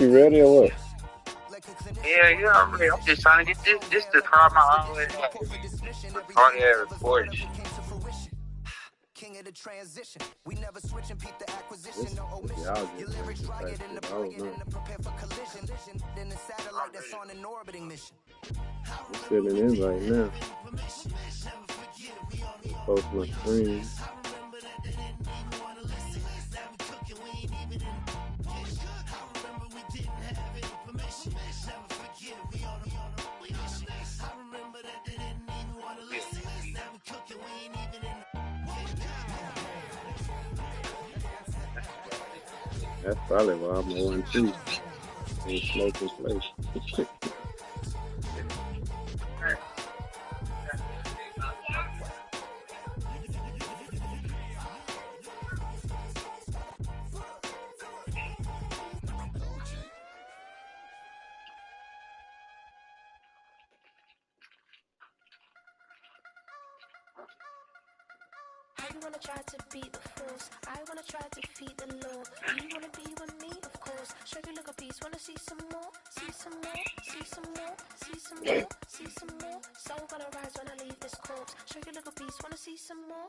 you ready or what? Yeah, I'm ready. I'm just trying to get this the problem I always have. Hardly ever record and shit. King of the transition. We never switch and peep the acquisition. No Y'all omission. Your get lyrics this dry, type get in the shit. I don't plane know. and prepare for collision. Then the satellite that's on an orbiting mission. I'm sitting in right now. Post my screen. That's probably why I'm on too. Ain't smoking place. I wanna try to beat the force. I wanna try to defeat the law. You wanna be with me, of course. Show you look a piece. Wanna see some more? See some more? See some more? See some more? See some more? Soul gonna rise when I leave this corpse. Show you look a piece. Wanna see some more?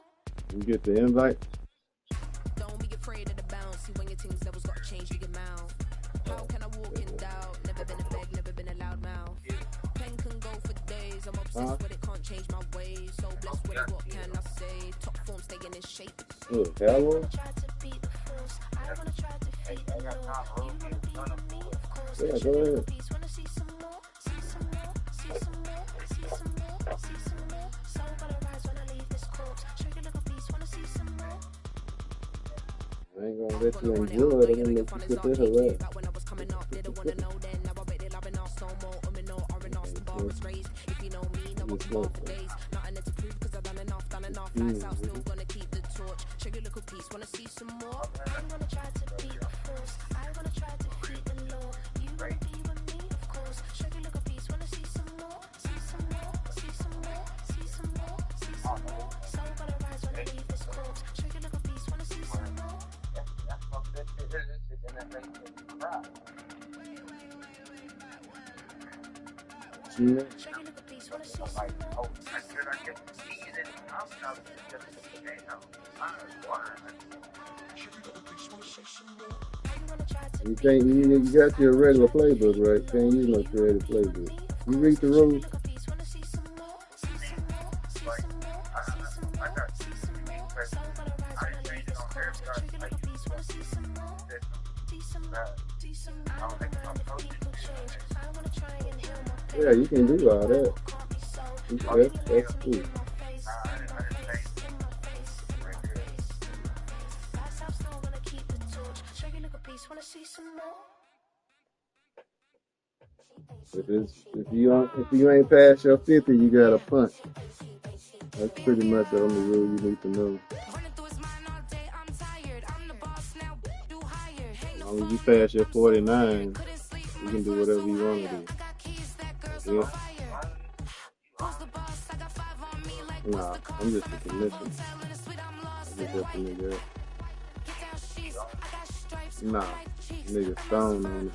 You get the invite? Don't be afraid of the bounce. See when your things levels got changed, you get mouth. How can I walk in doubt? Never been a beg, never been a loud mouth. Pen can go for days. I'm obsessed with it, can't change my ways. So blessed with it, what can I say? Top form staying in shape. Oh, that one? Try to beat the force. I wanna try to defeat the law. You wanna be with me, of course. Yeah, Show go you look a ahead. piece. Wanna see some more? See some more? See some more? See some more? See some more? Soul gonna rise when I leave this corpse. Show you look a piece. Wanna see some more? I ain't gonna let you enjoy it. I'm gonna let you put this away. Back when I was coming up, didn't wanna know then. Now I bet they loving us no more. No, the bar is raised. If you know me, no, I can bar for days. Nothing to prove because I've done enough. Lights out, still gonna keep the torch. Show you look a piece. Wanna see some more? I wanna try to beat the force. I wanna try to defeat the law. You wanna be with me, of course. Show you look a piece. Wanna see some more? See some more? See some more? See some more? See some more? Soul gonna rise when I leave this corpse. Show you look a piece. Wanna see some more? See that? Show you look a piece. Wanna see some more? You can't. You got your regular playbook, right? Can't use no creative playbook. You read the rules. Yeah, you can do all that. That's cool. If you ain't past your 50, you got a punch. That's pretty much the only rule you need to know. As long as you pass your 49, you can do whatever you want to do. Yeah. Nah, I'm just a commission. I just help the nigga out. Nah, nigga stone on it.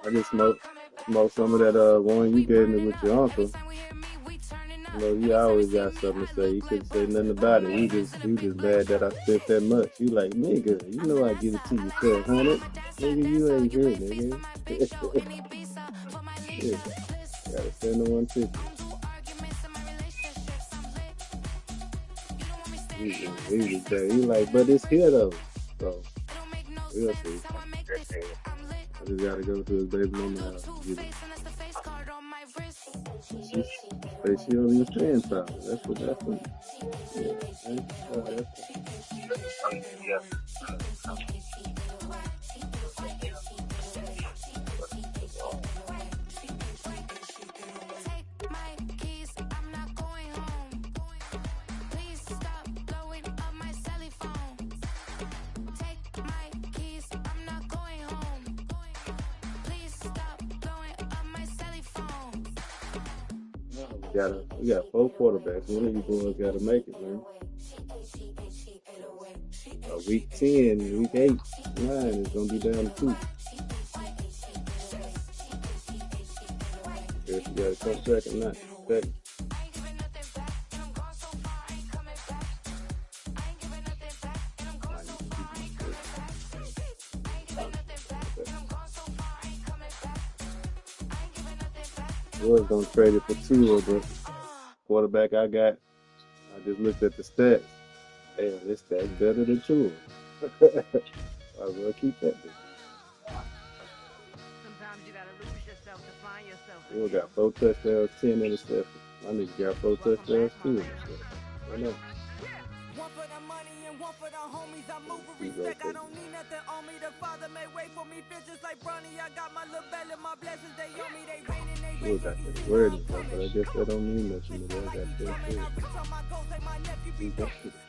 I just smoked some of that one you gave me with your uncle. You know, he always got something to say. He couldn't say nothing about it. He just bad that I spent that much. He like, nigga, you know I give it to you for 100. Nigga, you ain't here, nigga. Yeah, gotta send the 150. He was there. He like, but it's here though. So we'll see. I just gotta go to his baby mama house and get it. She don't even stand solid. That's what happened. Yeah. We got 4 quarterbacks. One of you boys got to make it, man. Week 10, week 8, 9 is gonna be down to 2. If you got to come second, not second. Was gonna trade it for Tua, but quarterback I got, I just looked at the stats. Damn, this stats better than Tua. I will keep that. Sometimes you gotta lose yourself to find yourself. Tua got 4 touchdowns, 10 interceptions. My nigga got 4 touchdowns, 2 interceptions. I know. One for the money and one for the homies. I move with respect. I don't need nothing on me. The Father may wait for me. Bitches like Bronny. I got my little belly. My blessings, they on me. They raining, they Tua got that word and stuff, but I guess that don't mean nothing. But I got that too.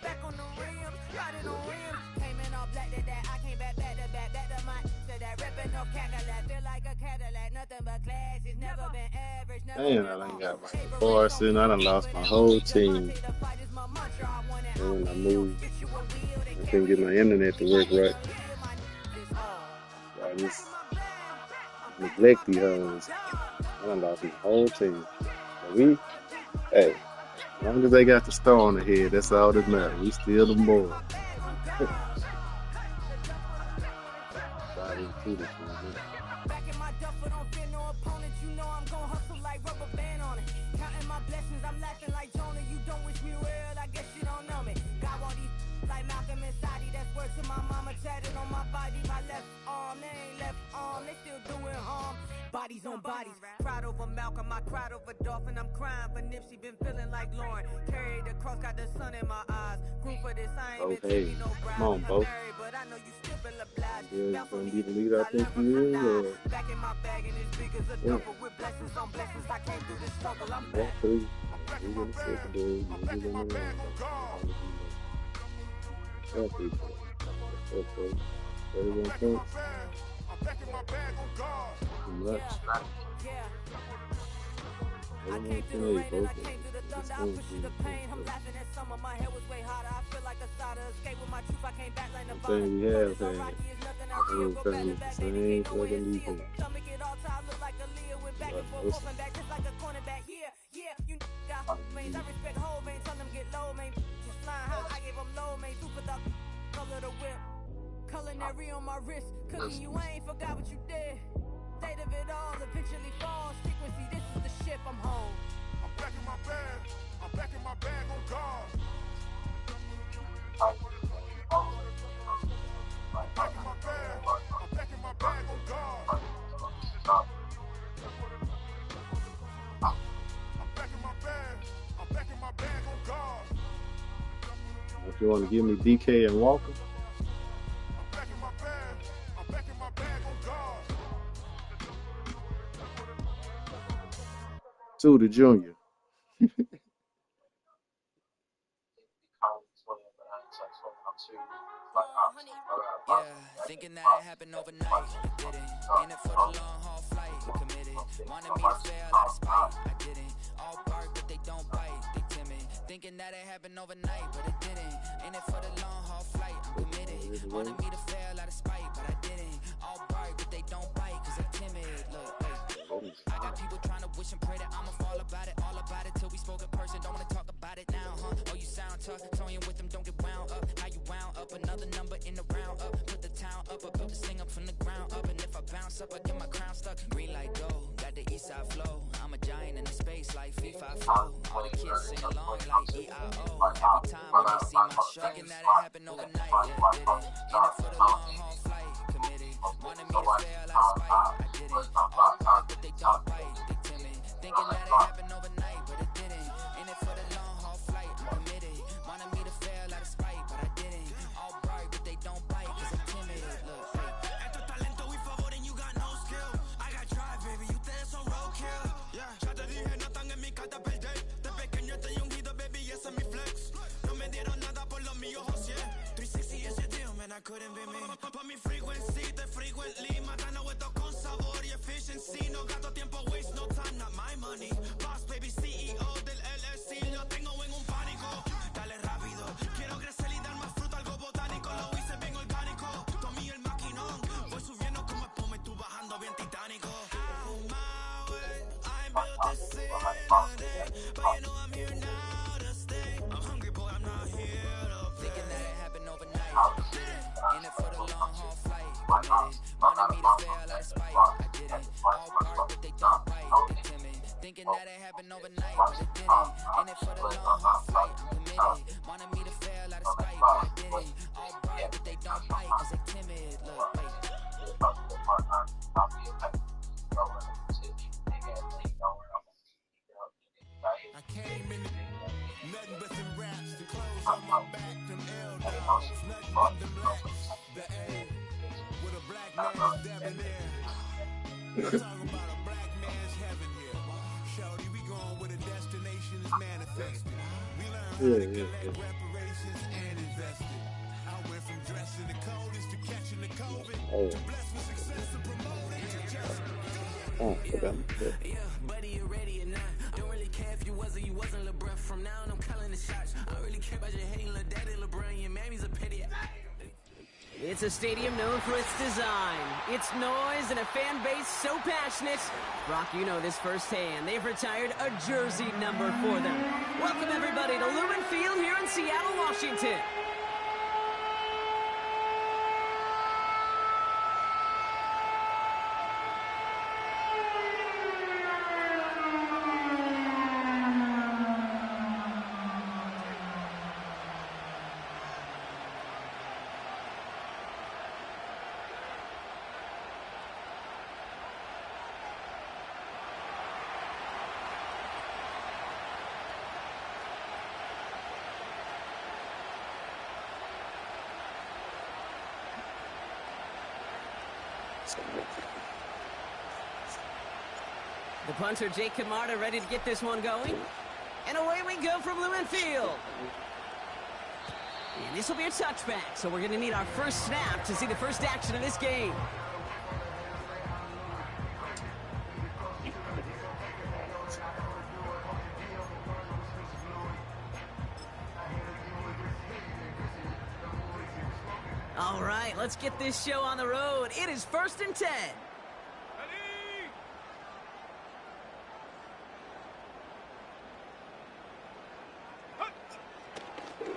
Back on the rim, riding on rims. Came in all black to that. I came back to my to that ripping no Cadillac. Feel like a Cadillac, nothing but class. It's never been average. Damn, I done got my Carson. I done lost my whole team. And when I moved, I couldn't get my internet to work right. So I just neglect these hoes. I done lost my whole team. But hey, as long as they got the star on the head, that's all that matters. We still the boys. Back in my duffel, don't fear no opponent. You know I'm gon' hustle like rubber band on it. Counting my blessings, I'm laughing like Jonah. You don't wish me well, I guess you don't know me. Got all these like Malcolm and Sadie. That's word to my mama, tatted on my body. My left arm, they ain't left arm, they still doing harm. Bodies on bodies, cried over Malcolm, I cried over Dolphin. I'm crying for Nipsey, been feeling like Lauren. Carried the cross, got the sun in my eyes. Grew for this, I ain't been taking no bride. Come on, Bo. But I know you still feel obliged. Yeah, gonna be the leader I think he is, or Back in my bag and it's big as a duffel with blessings on blessings. I came through the struggle, I'm back. we gonna sit there, niggas in the round. Healthy, okay. 31 points. Too much. 31 to 8, okay. I'm laughing at some of my hair was way hotter. I feel like a soda. Escape with my truth. I came back like I'm saying we have had. I'm trying to the same fucking defense. Stomach it all time, look like a Leah with back and forth, walking back just like a cornerback. Yeah, you got veins. I respect whole veins. Tell them get low, man. Just flying high. I gave them low, man. Super the color the whip. Culinary on my wrist. Cooking you, I ain't forgot what you did. State of it all, eventually falls. Frequency, this is the ship, I'm home. I'm back in my bag. I'm back in my bag on guard. I'm back in my bag. I'm back in my bag on guard. I'm back in my bag. I'm back in my bag on guard. If you want to give me DK and Walker. I'm back in my bag. I'm back in my bag on guard. To the junior. Yeah, thinking that it happened overnight, it didn't. In it for the long haul flight, committed. Wanted me to fail out of spite, I didn't. All bark, but they don't bite, they timid. Thinking that it happened overnight, but it didn't. In it for the long haul flight, I'm committed. Wanted me to fail out of spite, but I didn't. All bark, but they don't bite, cause I'm timid. Look, hey. I got people trying to wish and pray that I'ma fall about it, all about it, till we spoke in person. Don't wanna talk about it now, huh? Oh, you sound tough, toying with them, don't get wound up. How you wound up, another number in the round up. Put the town up, I built this thing up from the ground up. And if I bounce up, I get my crown stuck. Green light go, got the east side flow. I'm a giant in the space like FIFA flow. All the kids sing along like EIO. Every time when they see my show, thinking that it happened overnight, yeah, did it. In it for the long haul flight, committed. Wanted me to fail out of spite, I didn't. All part, but they don't bite, they timid. Thinking that it happened overnight, but it didn't. In it for the long haul flight, I'm committed. Wanted me to fail out of spite, but I didn't. All bright, but they don't bite, cause I'm timid. Look, hey. Esto es talento, we favor and you got no skill. I got drive, baby, ustedes son roadkill. Yeah, ya te dije, no están en mi carta perder. De pequeño estoy ungido, baby, ese es mi flex. No me dieron nada por los míos, José. 360 is your deal, man, I couldn't be me. For me frequency, the frequently, my But you know I'm here now to stay. I'm hungry, boy, I'm not here to play. Thinking that it happened overnight. Didn't. In it for the long haul flight. Committed. Wanted me to fail out of spite. I didn't. All bark, but they don't bite. They timid. Thinking that it happened overnight, but it didn't. In it for the long haul flight. I'm committed. Wanted me to fail out of spite, but I didn't. All bark, but they don't bite, cause they timid. Look, wait. I came in nothing but some raps, the clothes on my back, them L dogs, nothing but them blacks, the A, with a black man's debonair. We talking about a black man's heaven here. Shorty, we going where the destination is manifested. We learn how to collect reparations and invest it. I went from dressing the coldest to catching the COVID, to blessed with success and promoting to just yeah, buddy, you ready or not? Don't really care if you was or you wasn't LeBron. From now on, I'm calling the shots. I don't really care about your hating little daddy LeBron. Your mammy's a pity. It's a stadium known for its design, its noise, and a fan base so passionate. Brock, you know this firsthand. They've retired a jersey number for them. Welcome, everybody, to Lumen Field here in Seattle, Washington. The punter, Jake Camarda, ready to get this one going. And away we go from Lumen Field. And this will be a touchback, so we're going to need our first snap to see the first action of this game. All right, let's get this show on the road. It is 1st and 10.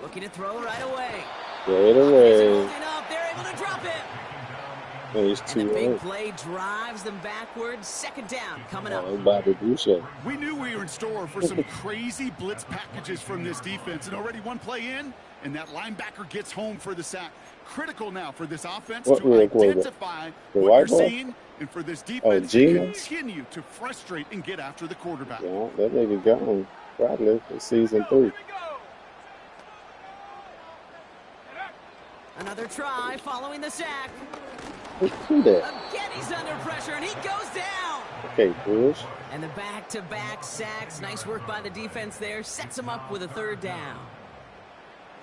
Looking to throw right away. Right away. Up. They're able to drop it. Man, he's And too the big old. play drives them backwards. 2nd down coming up. About to do so. We knew we were in store for some crazy blitz packages from this defense, and already one play in, and that linebacker gets home for the sack. Critical now for this offense to identify what you're seeing, and for this defense to continue to frustrate and get after the quarterback. Yeah, that nigga gone probably for season 3. Another try following the sack. Who that? Again, he's under pressure, and he goes down. Okay, Bush. And the back-to-back sacks. Nice work by the defense there. Sets him up with a 3rd down.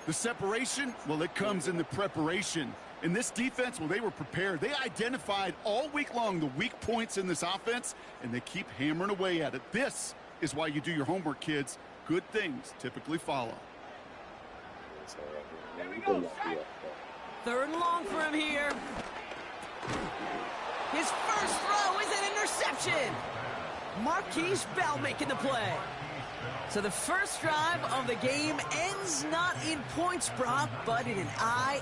The separation, well, it comes in the preparation. In this defense, well, they were prepared. They identified all week long the weak points in this offense, and they keep hammering away at it. This is why you do your homework, kids. Good things typically follow. 3rd and long for him here. His first throw is an interception. Marquise Bell making the play. So the first drive of the game ends not in points, Brock, but in an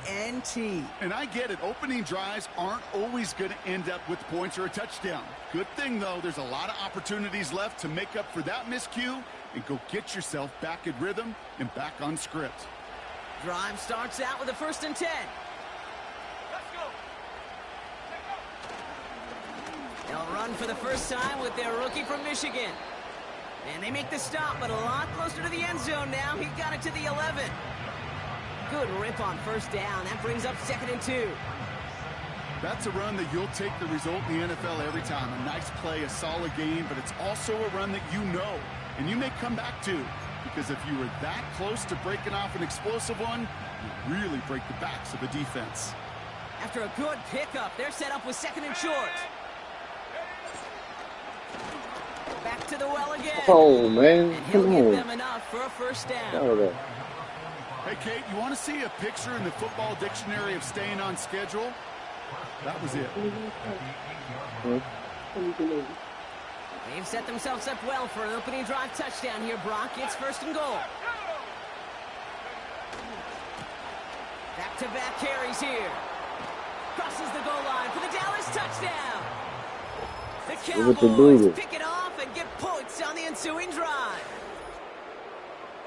INT. And I get it. Opening drives aren't always going to end up with points or a touchdown. Good thing, though, there's a lot of opportunities left to make up for that miscue and go get yourself back in rhythm and back on script. Drive starts out with a 1st and 10. They'll run for the first time with their rookie from Michigan. And they make the stop, but a lot closer to the end zone now. He got it to the 11. Good rip on 1st down. That brings up 2nd and 2. That's a run that you'll take the result in the NFL every time. A nice play, a solid game, but it's also a run that you know and you may come back to. Because if you were that close to breaking off an explosive one, you really break the backs of the defense. After a good pickup, they're set up with 2nd and short. Back to the well again. Oh, man. And he'll give them enough for a 1st down. Hey, Kate, you want to see a picture in the football dictionary of staying on schedule? That was it. They've set themselves up well for an opening drive touchdown here, Brock. It's 1st and goal. Back-to-back carries here. Crosses the goal line for the Dallas touchdown. The Cowboys pick it off and get points on the ensuing drive.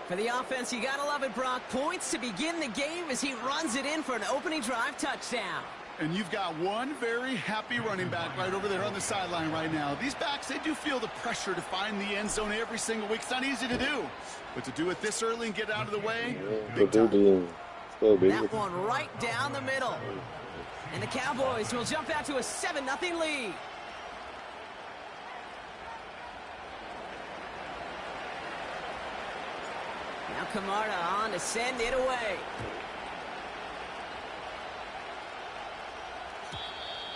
For the offense, you gotta love it, Brock. Points to begin the game as he runs it in for an opening drive touchdown. And you've got one very happy running back right over there on the sideline right now. These backs, they do feel the pressure to find the end zone every single week. It's not easy to do. But to do it this early and get out of the way, big time. That one right down the middle. And the Cowboys will jump out to a 7-0 lead. Now Camarda on to send it away.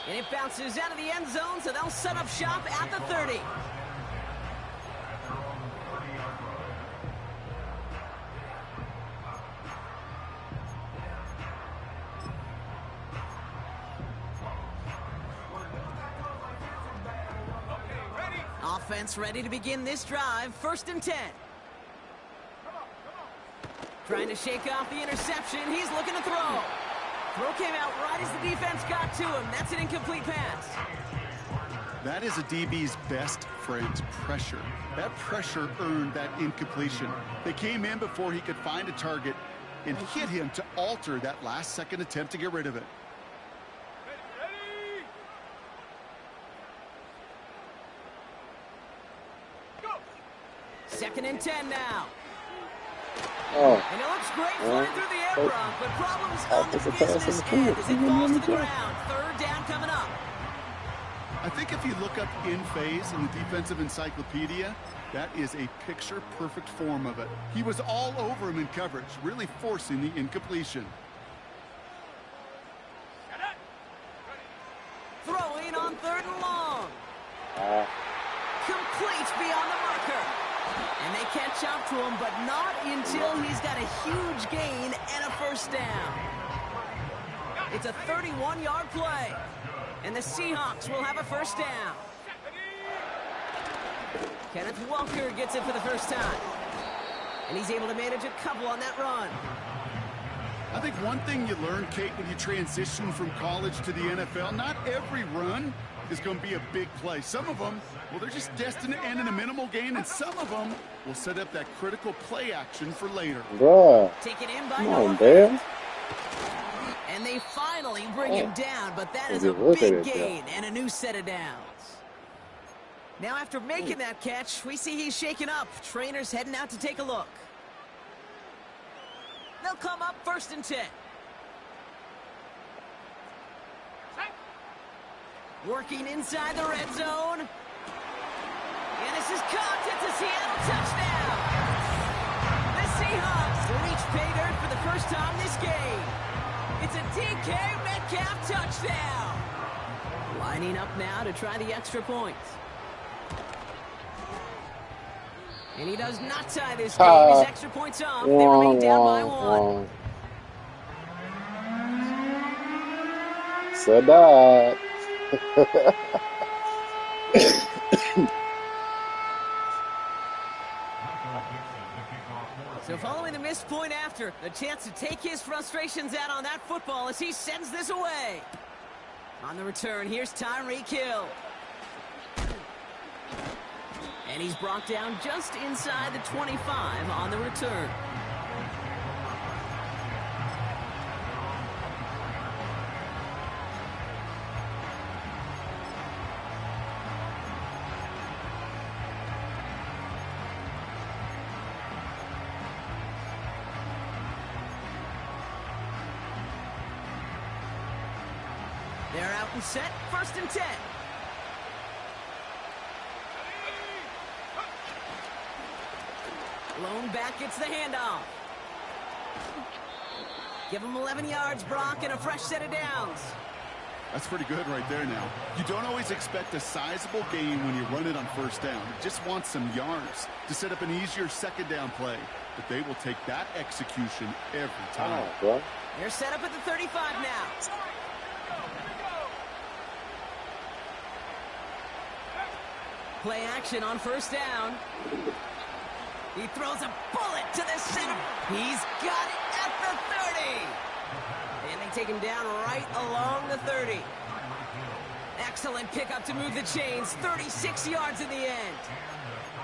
And it bounces out of the end zone, so they'll set up shop at the 30. Offense ready to begin this drive. 1st and 10. Trying to shake off the interception. He's looking to throw. Throw came out right as the defense got to him. That's an incomplete pass. That is a DB's best friend, pressure. That pressure earned that incompletion. They came in before he could find a target and hit him to alter that last-second attempt to get rid of it. 2nd and 10 now. Oh. And it looks great flying through the air, Brock, but problems on the business end as it falls to the ground. 3rd down coming up. I think if you look up in phase in the defensive encyclopedia, that is a picture-perfect form of it. He was all over him in coverage, really forcing the incompletion. Throwing on 3rd and long. Complete beyond the marker. And they catch up to him, but not until he's got a huge gain and a 1st down. It's a 31-yard play. And the Seahawks will have a 1st down. Kenneth Walker gets it for the first time. And he's able to manage a couple on that run. I think one thing you learn, Kate, when you transition from college to the NFL, not every run is going to be a big play. Some of them, well, they're just destined to end in a minimal gain, and some of them will set up that critical play action for later. Bruh. Taken in by Come on, man. And they finally bring him down, but that is a big gain and a new set of downs. Now after making that catch, we see he's shaken up. Trainers heading out to take a look. They'll come up 1st and 10. Working inside the red zone. And this is caught. It's a Seattle touchdown. The Seahawks reach pay dirt for the first time this game. It's a DK Metcalf touchdown. Lining up now to try the extra points. And he does not tie this game. His extra points off. They remain down by 1. So that. So following the missed point after, a chance to take his frustrations out on that football as he sends this away. On the return, here's Tyreek Hill. And he's brought down just inside the 25 on the return. They're out and set, 1st and 10. Lone back gets the handoff. Give him 11 yards, Brock, and a fresh set of downs. That's pretty good right there now. You don't always expect a sizable gain when you run it on 1st down. You just want some yards to set up an easier 2nd down play. But they will take that execution every time. They're set up at the 35 now. Play action on first down. He throws a bullet to the center. He's got it at the 30. And they take him down right along the 30. Excellent pickup to move the chains. 36 yards in the end.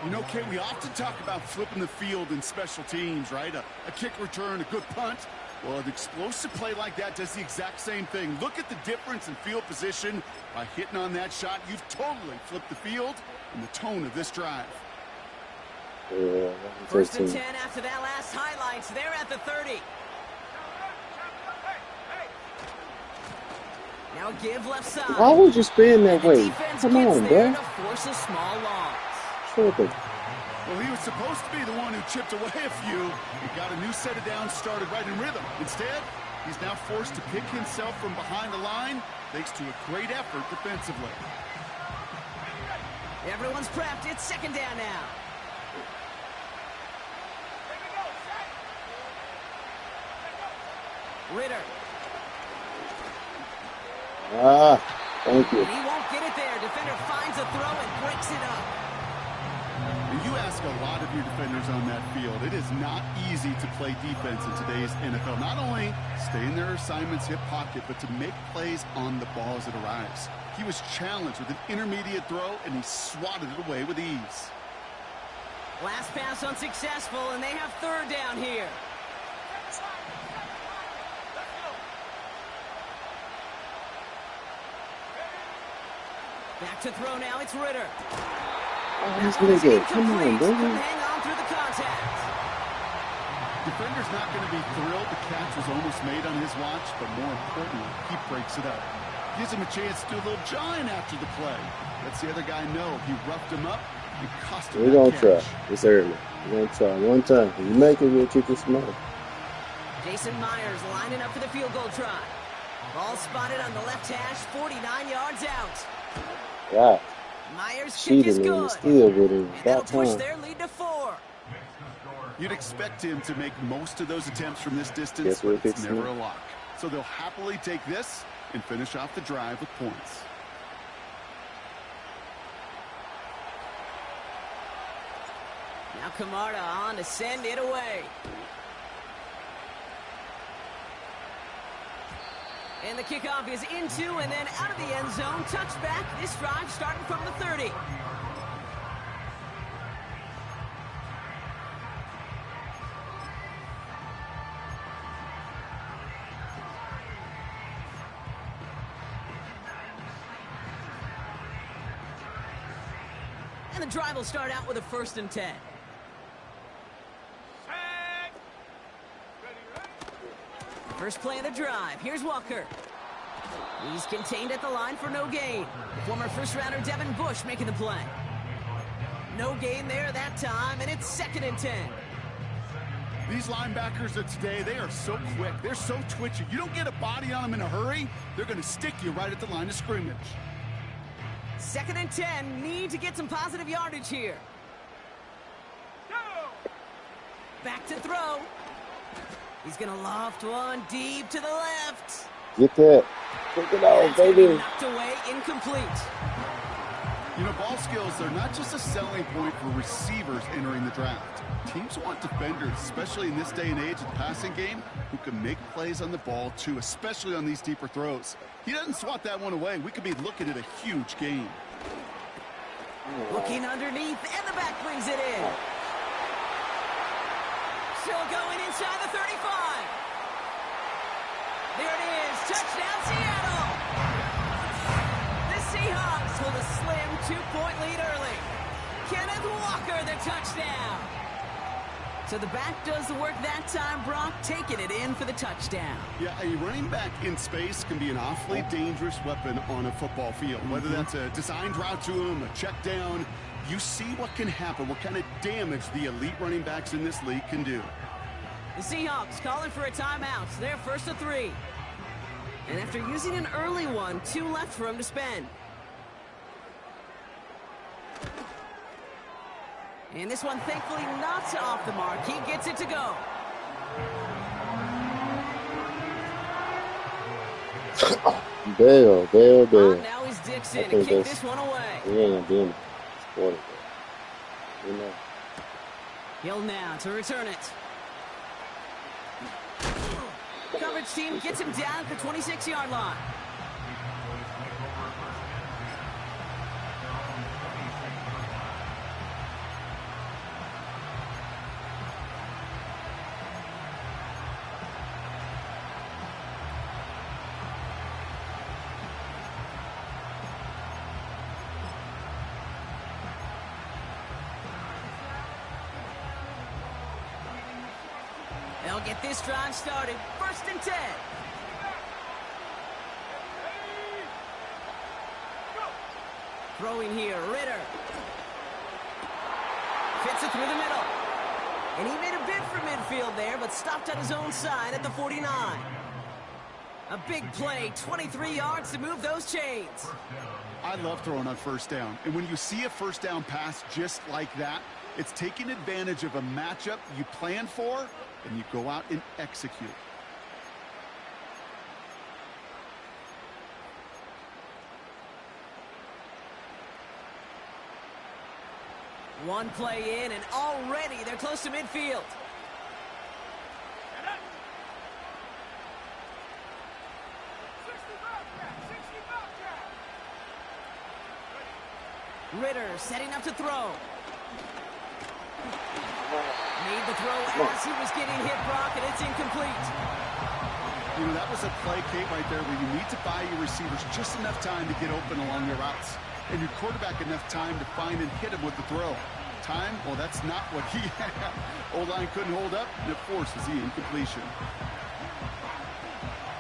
You know, Kay, we often talk about flipping the field in special teams, right? A kick return, a good punt. Well, an explosive play like that does the exact same thing. Look at the difference in field position. By hitting on that shot, you've totally flipped the field and the tone of this drive. Yeah, First and 10 after that last highlights. They're at the 30. Now give left side. Why would you spin that way? Come on, bro. To force a small loss. Tripping. Well, he was supposed to be the one who chipped away a few. He got a new set of downs started right in rhythm. Instead, he's now forced to pick himself from behind the line thanks to a great effort defensively. Everyone's prepped. It's second down now. Ritter. Thank you. He won't get it there. Defender finds a throw and breaks it up. And you ask a lot of your defenders on that field. It is not easy to play defense in today's NFL. Not only stay in their assignment's hip pocket, but to make plays on the ball as it arrives. He was challenged with an intermediate throw, and he swatted it away with ease. Last pass unsuccessful, and they have third down here. Back to throw now, it's Ritter. Oh, he's gonna get. Come on, bro. Hang on through the contact. Defender's not going to be thrilled the catch was almost made on his watch, but more importantly, he breaks it up. Gives him a chance to do a little jawing after the play. Lets the other guy know he roughed him up and cost him. We're gonna try. It's early. We're gonna try one time. If you make it, we'll kick it small. Jason Myers lining up for the field goal try. Ball spotted on the left hash, 49 yards out. Wow. Myers' kick is good. Still with him. And that'll push their lead to 4. You'd expect him to make most of those attempts from this distance, but it's never a lock. So they'll happily take this and finish off the drive with points. Now Camarda on to send it away. And the kickoff is into and then out of the end zone. Touchback. This drive starting from the 30. And the drive will start out with a 1st and 10. First play of the drive. Here's Walker. He's contained at the line for no gain. Former first-rounder Devin Bush making the play. No gain there that time, and it's 2nd and 10. These linebackers of today, they are so quick. They're so twitchy. You don't get a body on them in a hurry, they're going to stick you right at the line of scrimmage. 2nd and 10. Need to get some positive yardage here. Back to throw. He's going to loft one deep to the left. Get that. Take it out, baby. Knocked away, incomplete. You know, ball skills, they're not just a selling point for receivers entering the draft. Teams want defenders, especially in this day and age of the passing game, who can make plays on the ball, too, especially on these deeper throws. He doesn't swat that one away. We could be looking at a huge game. Looking underneath, and the back brings it in. Still going inside the 35. There it is. Touchdown, Seattle. The Seahawks hold a slim 2-point lead early. Kenneth Walker, the touchdown. So the back does the work that time, Brock, taking it in for the touchdown. Yeah, a running back in space can be an awfully dangerous weapon on a football field. Whether that's a designed route to him, a check down, you see what can happen, what kind of damage the elite running backs in this league can do. The Seahawks calling for a timeout. They're 1st and 3. And after using an early one, 2 left for him to spend. And this one, thankfully, not off the mark. He gets it to go. Bail. Now he's Dixon to kick this one away. Yeah, damn. quarterback. You know. Hill now to return it. Coverage team gets him down at the 26-yard line. They'll get this drive started. 1st and 10. Throwing here, Ritter. Fits it through the middle. And he made a bid for midfield there, but stopped on his own side at the 49. A big play, 23 yards to move those chains. I love throwing on 1st down. And when you see a 1st down pass just like that, it's taking advantage of a matchup you plan for, and you go out and execute. One play in, and already they're close to midfield. Ritter setting up to throw. Made the throw as he was getting hit, Brock, and it's incomplete. You know, that was a play, Kate, right there where you need to buy your receivers just enough time to get open along your routes. And your quarterback enough time to find and hit him with the throw. Time? Well, that's not what he had. O-line couldn't hold up, and it forces the incompletion.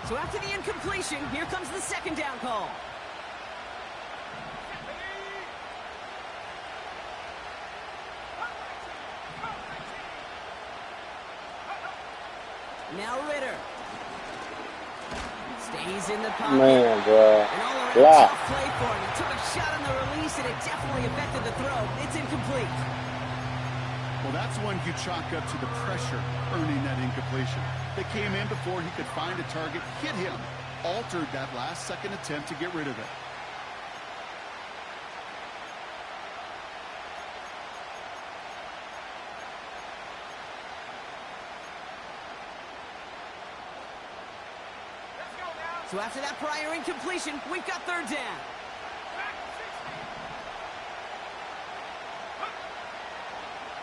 So after the incompletion, here comes the 2nd down call. Now Ritter. Stays in the pocket. Man, bro. And all around tough play for him. He took a shot on the release, and it definitely affected the throw. It's incomplete. Well, that's one you chalk up to the pressure earning that incompletion. They came in before he could find a target, hit him, altered that last-second attempt to get rid of it. So after that prior incompletion, we've got 3rd down.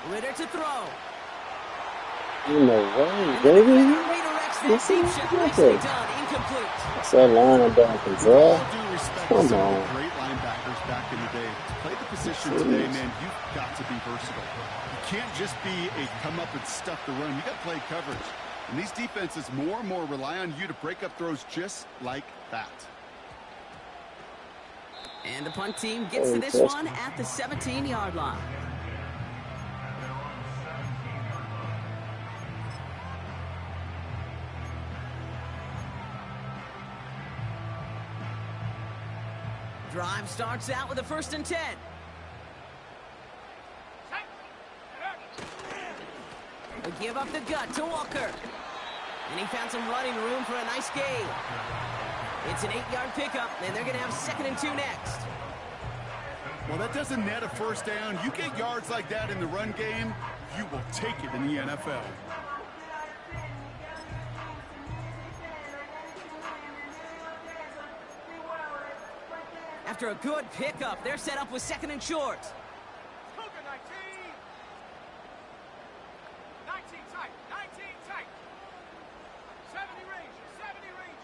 Ritter to throw. You know what, baby? Redirects that deep shot. Nicely done. Incomplete. That's that linebacker can draw. All due respect to some of on. the great linebackers back in the day. To play the position today, man, you've got to be versatile. You can't just be a come up and stuff the run. You got to play coverage. And these defenses more and more rely on you to break up throws just like that. And the punt team gets to this one at the 17-yard line. Drive starts out with a 1st and 10. They give up the gut to Walker. And he found some running room for a nice gain. It's an 8-yard pickup, and they're going to have 2nd and 2 next. Well, that doesn't net a 1st down. You get yards like that in the run game, you will take it in the NFL. After a good pickup, they're set up with 2nd and short. 19 tight. 19 tight. 70 range. 70 range.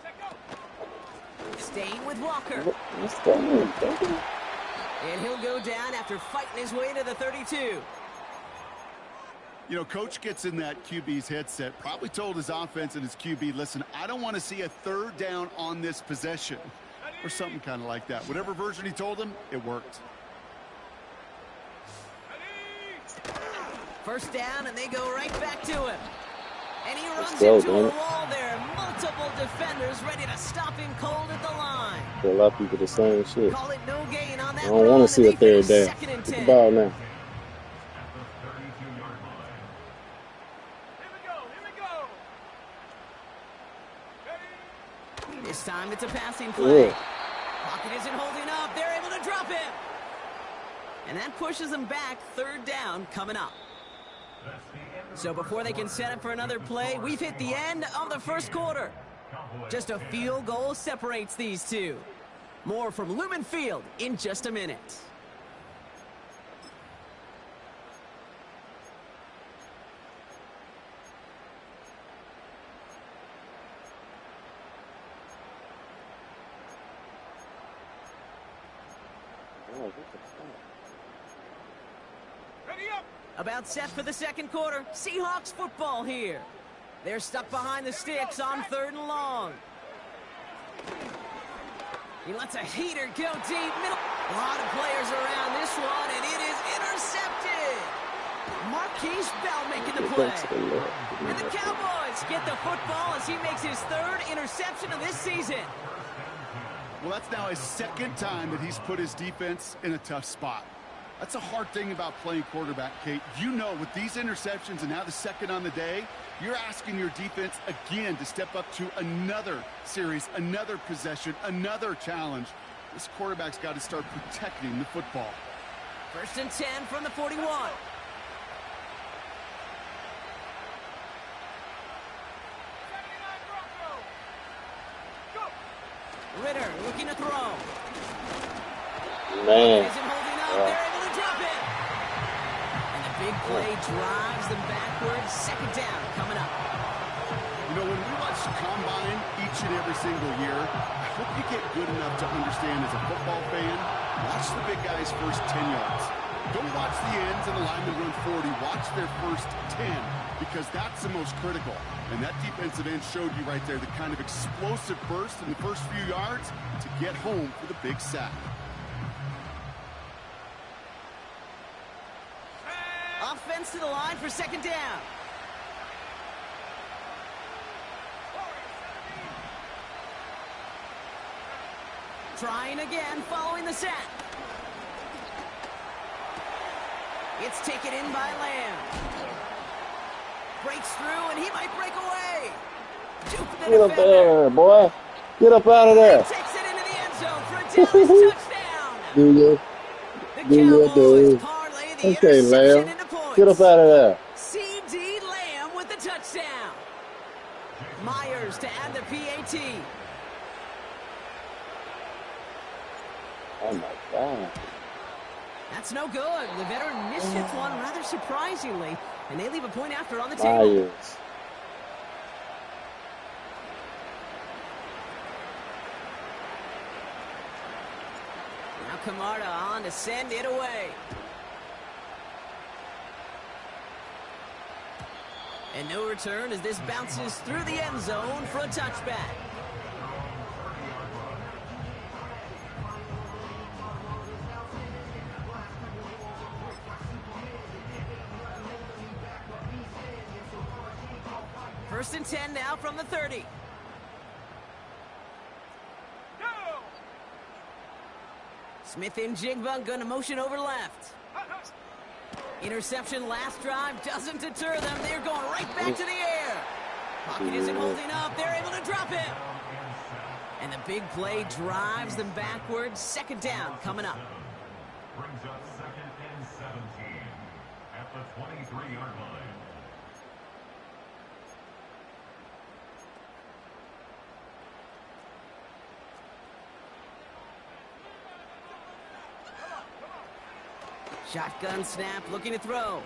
Check go. Staying with Walker. What's going on? And he'll go down after fighting his way to the 32. You know, coach gets in that QB's headset, probably told his offense and his QB, listen, I don't want to see a 3rd down on this possession, or something kind of like that. Whatever version he told him, it worked. 1st down, and they go right back to him. And he runs into a wall there. Multiple defenders ready to stop him cold at the line. A lot of people the same shit. Call it no gain on that. I don't want to see a 3rd down. Get the ball now. This time it's a passing play. Pocket isn't holding up. They're able to drop him. And that pushes them back. Third down coming up. So before they can set up for another play, we've hit the end of the first quarter. Just a field goal separates these two. More from Lumen Field in just a minute. About set for the second quarter. Seahawks football here. They're stuck behind the sticks on 3rd and long. He lets a heater go deep. Middle. A lot of players around this one, and it is intercepted. Marquise Bell making the play. And the Cowboys get the football as he makes his 3rd interception of this season. Well, that's now his 2nd time that he's put his defense in a tough spot. That's a hard thing about playing quarterback, Kate. You know, with these interceptions and now the 2nd on the day, you're asking your defense again to step up to another series, another possession, another challenge. This quarterback's got to start protecting the football. 1st and 10 from the 41. Ritter looking to throw. Man. Isn't holding up. They're able to drop it. And the big play drives them backwards. 2nd down coming up. You know, when we watch Combine each and every single year, I hope you get good enough to understand as a football fan, watch the big guys' first 10 yards. Don't watch the ends and the linemen run 40. Watch their first 10, because that's the most critical. And that defensive end showed you right there the kind of explosive burst in the first few yards to get home for the big sack. Offense to the line for 2nd down. Trying again following the sack. It's taken in by Lamb. Breaks through, and he might break away. Get up there, boy. Get up out of there. Takes it into the end zone for a Dallas touchdown. Do you? The Cowboys parlay the Okay, interception Lamb. into points. Get up out of there. C.D. Lamb with the touchdown. Myers to add the PAT. Oh, my God. That's no good. The veteran misses one rather surprisingly, and they leave a point after on the table. Myers. Now Camarda on to send it away. And no return as this bounces through the end zone for a touchback. First and 10 now from the 30. Smith and Jigba going to motion over left. Interception last drive doesn't deter them. They're going right back to the air. Pocket isn't holding up. They're able to drop him. And the big play drives them backwards. 2nd down coming up. Brings up 2nd and 17 at the 23-yard line. Shotgun snap, looking to throw.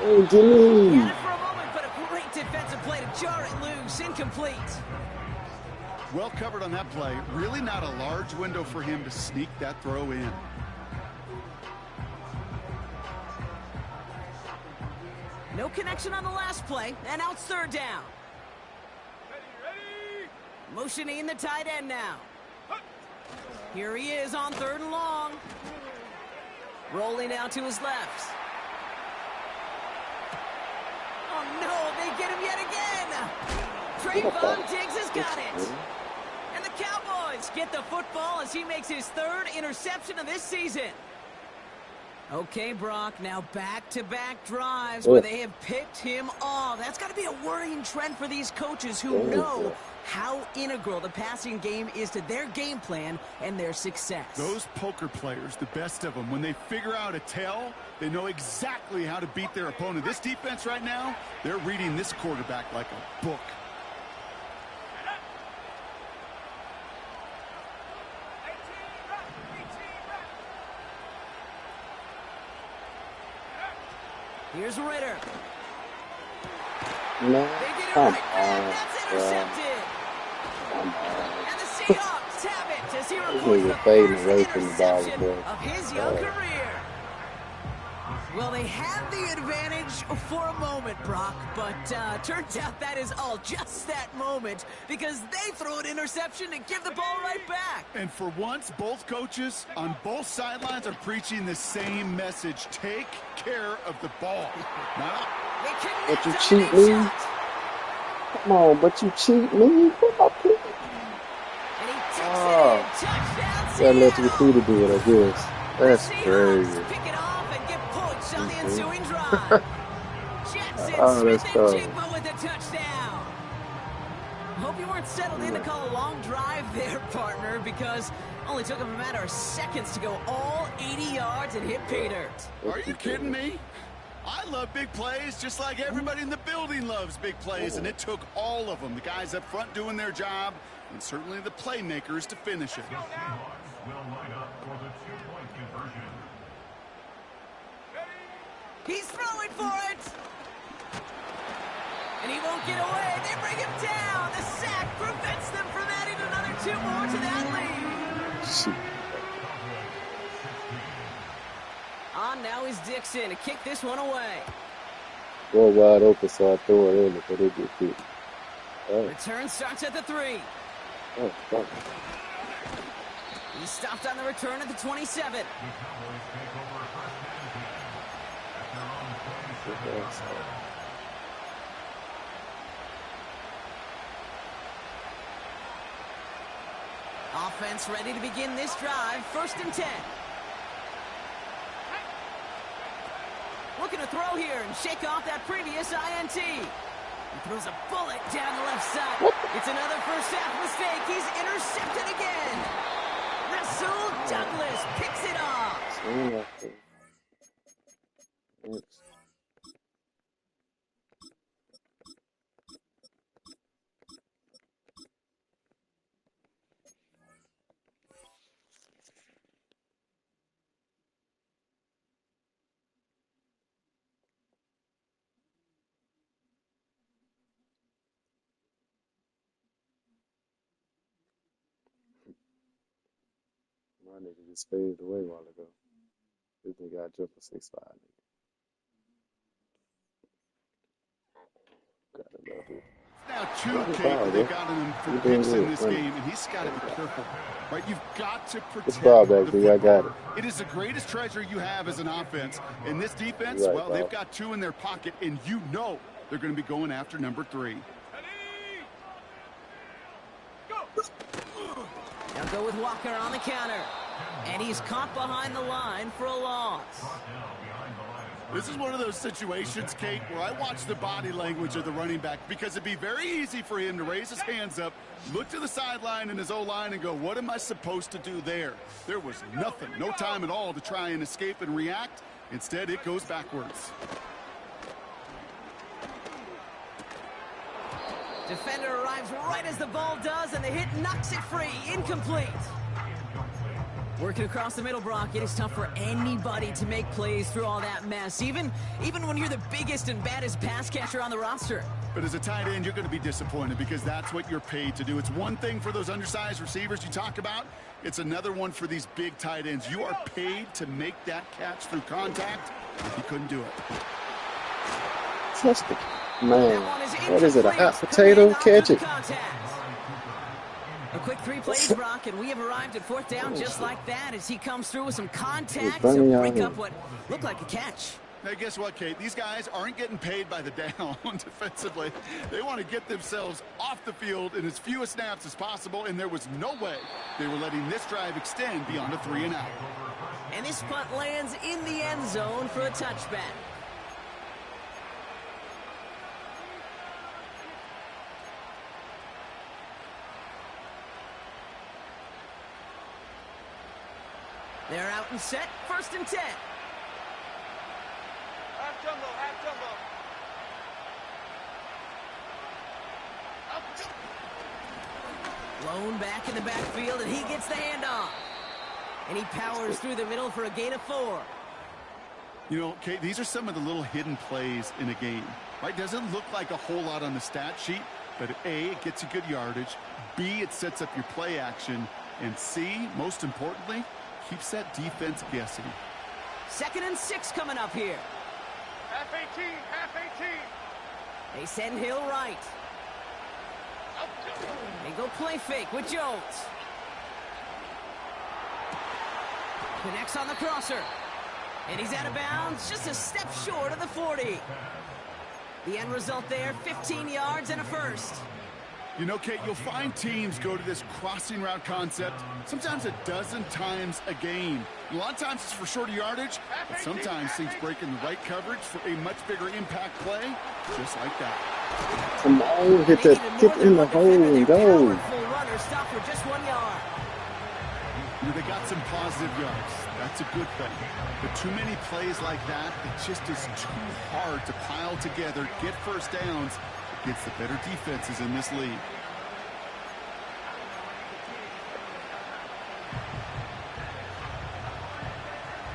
Oh, Jimmy. Had it for a moment, but a great defensive play to jar it loose. Incomplete. Well covered on that play. Really not a large window for him to sneak that throw in. No connection on the last play, and now it's 3rd down. Motioning the tight end now. Here he is on 3rd and long. Rolling out to his left. Oh, no, they get him yet again. Trayvon Diggs has got it. And the Cowboys get the football as he makes his 3rd interception of this season. Okay, Brock, now back-to-back drives where they have picked him off. That's got to be a worrying trend for these coaches who know how integral the passing game is to their game plan and their success. Those poker players, the best of them, when they figure out a tell, they know exactly how to beat their opponent. This defense right now, they're reading this quarterback like a book. Here's Ritter. No, They did it right back. That's intercepted. And the Seahawks have it as he records the first interception of his young career. Well, they had the advantage for a moment, Brock, but turns out that is all just that moment because they throw an interception to give the ball right back. And for once, both coaches on both sidelines are preaching the same message. Take care of the ball. But you cheat me? Come on, but you cheat me? What about people? And he takes it in. Touchdown, Gotta let the recruiter do it, I guess. That's crazy. Pick it off and get points on the ensuing drive. Jackson That's Smith-Njigba with a touchdown. Hope you weren't settled in to call a long drive there, partner, because only took him a matter of seconds to go all 80 yards and hit pay dirt. Are you kidding me? I love big plays just like everybody in the building loves big plays, and it took all of them. The guys up front doing their job, and certainly the playmakers to finish it. The Seahawks will line up for the two-point conversion. He's throwing for it. And he won't get away. They bring him down. The sack prevents them from adding another 2 more to that lead. On now is Dixon to kick this one away. Go wide open, so I throw it in, but it get hit. Return starts at the 3. Oh, fuck. He stopped on the return at the 27. The Cowboys take over first and 10 at their own 27. Offense ready to begin this drive. First and 10. Looking to throw here and shake off that previous INT. He throws a bullet down the left side. It's another first half mistake. He's intercepted again. Rasul Douglas picks it off. My nigga just faded away a while ago. This nigga got jumped for 6'5". Gotta love it. Now two Kate, they've gotten him for picks in this game, and he's got to be careful. Right, you've got to protect the football. I got it. It is the greatest treasure you have as an offense. And this defense, Right, well, they've got 2 in their pocket, and you know they're going to be going after number 3. Now go with Walker on the counter. And he's caught behind the line for a loss. This is one of those situations, Kate, where I watch the body language of the running back because it'd be very easy for him to raise his hands up, look to the sideline in his O-line and go, what am I supposed to do there? There was nothing, no time at all to try and escape and react. Instead, it goes backwards. Defender arrives right as the ball does, and the hit knocks it free. Incomplete. Working across the middle, Brock, it is tough for anybody to make plays through all that mess, even when you're the biggest and baddest pass catcher on the roster. But as a tight end, you're going to be disappointed because that's what you're paid to do. It's one thing for those undersized receivers you talk about. It's another one for these big tight ends. You are paid to make that catch through contact. You couldn't do it. Trust it. Man, what is it, a hot potato? Catch it. A quick 3 plays, Brock, and we have arrived at 4th down just like that as he comes through with some contact to break up what looked like a catch. Hey, guess what, Kate? These guys aren't getting paid by the down defensively. They want to get themselves off the field in as few snaps as possible, and there was no way they were letting this drive extend beyond a 3-and-out. And this punt lands in the end zone for a touchback. They're out and set. 1st and 10. Half jumbo, half jumbo. Blown back in the backfield, and he gets the handoff. And he powers through the middle for a gain of 4. You know, Kate, these are some of the little hidden plays in a game, right? Doesn't look like a whole lot on the stat sheet, but A, it gets you good yardage. B, it sets up your play action. And C, most importantly, keeps that defense guessing. 2nd and 6 coming up here. Half 18, half 18. They send Hill right. They go play fake with Jones. Connects on the crosser. And he's out of bounds, just a step short of the 40. The end result there, 15 yards and a first. You know, Kate, you'll find teams go to this crossing route concept sometimes a dozen times a game. A lot of times it's for shorter yardage, but sometimes things break in the right coverage for a much bigger impact play, just like that. Come on, hit that kick in the hole and go. Runner stop for just 1 yard. You know, they got some positive yards. That's a good thing. But too many plays like that, it just is too hard to pile together, get first downs against the better defenses in this league.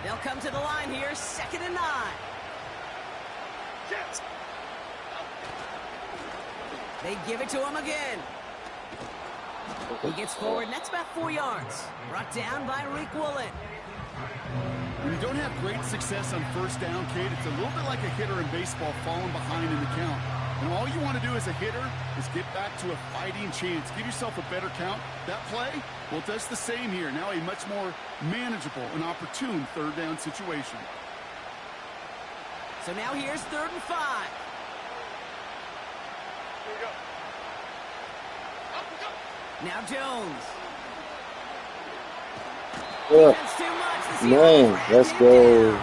They'll come to the line here, 2nd and 9. They give it to him again. He gets forward, and that's about 4 yards. Brought down by Reek Woolen. When you don't have great success on first down, Kate, it's a little bit like a hitter in baseball falling behind in the count. And all you want to do as a hitter is get back to a fighting chance. Give yourself a better count. That play, well, it does the same here. Now a much more manageable and opportune 3rd down situation. So now here's 3rd and 5. Here we go. Now Jones. Yeah. Too much. The Man, Seahawks let's ran him go. down.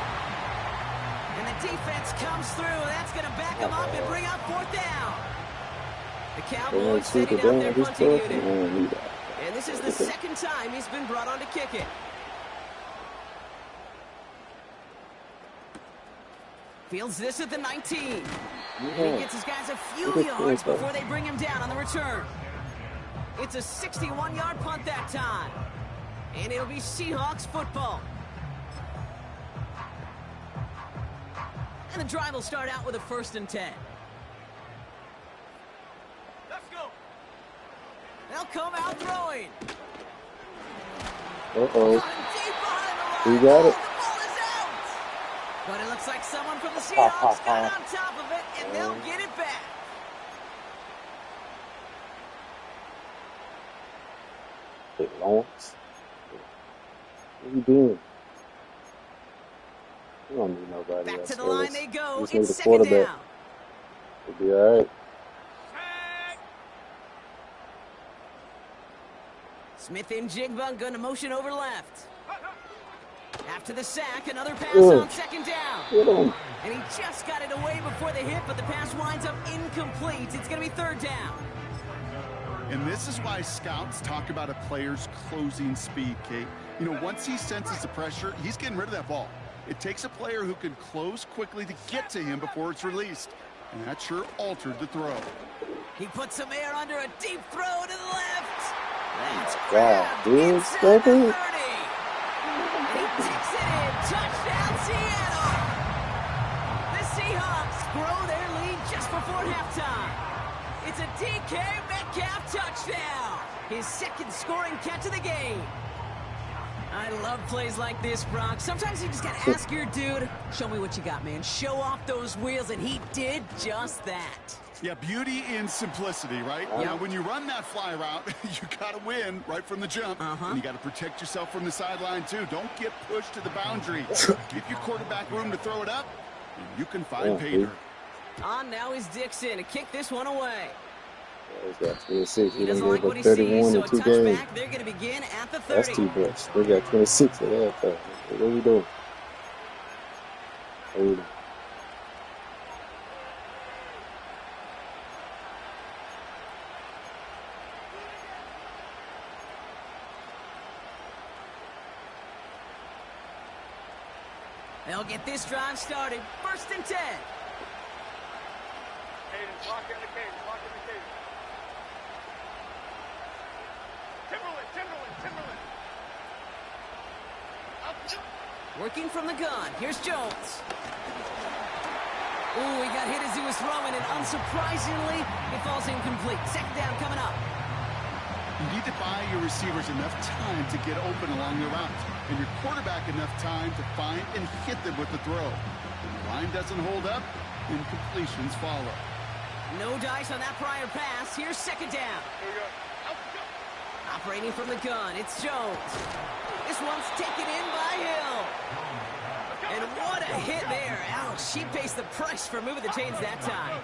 And the defense comes through. That's going to back him up and bring up 4th down. The Cowboys setting up their punting unit. And this is the 2nd time he's been brought on to kick it. Fields this at the 19. And he gets his guys a few yards before they bring him down on the return. It's a 61-yard punt that time. And it'll be Seahawks football. And the drive will start out with a 1st and 10. Let's go. They'll come out throwing. Uh-oh. Deep behind the line. We got it. The ball is out. But it looks like someone from the Seahawks got on top of it, and they'll get it back. Hey, Lawrence. What are you doing? You don't need nobody Back else. to the line they go. Just need It's the 2nd quarterback. down. It'll be all right. Smith and Jigba going to motion over left. After the sack, another pass on 2nd down. Get him. And he just got it away before the hit, but the pass winds up incomplete. It's going to be 3rd down. And this is why scouts talk about a player's closing speed, Kate. You know, once he senses the pressure, he's getting rid of that ball. It takes a player who can close quickly to get to him before it's released. And that sure altered the throw. He puts some air under a deep throw to the left. That's Wow, grabbed dude, inside the 30. stupid. And he takes it in. Touchdown, Seattle. The Seahawks grow their lead just before halftime. It's a DK Metcalf touchdown. His 2nd scoring catch of the game. I love plays like this, Brock. Sometimes you just got to ask your dude, show me what you got, man. Show off those wheels, and he did just that. Yeah, beauty in simplicity, right? Yep. Now, when you run that fly route, you got to win right from the jump. And you got to protect yourself from the sideline, too. Don't get pushed to the boundary. Give your quarterback room to throw it up, and you can find pay dirt. On now is Dixon to kick this one away. He's got 26. He He done doesn't like gave what up he 31 sees, so in a 2 games. touchback. They're going to begin at the 30. That's too much. They got 26 at halftime. What are we doing? What are we doing? They'll get this drive started. 1st and 10. Cadence, lock in the cadence, lock in the cadence. Timberland. Working from the gun. Here's Jones. Ooh, he got hit as he was throwing, and unsurprisingly, it falls incomplete. 2nd down coming up. You need to buy your receivers enough time to get open along the route, and your quarterback enough time to find and hit them with the throw. When the line doesn't hold up, incompletions follow. No dice on that prior pass. Here's 2nd down. Operating from the gun, it's Jones. This one's taken in by Hill. And what a hit there. Ouch, she pays the price for moving the chains that time.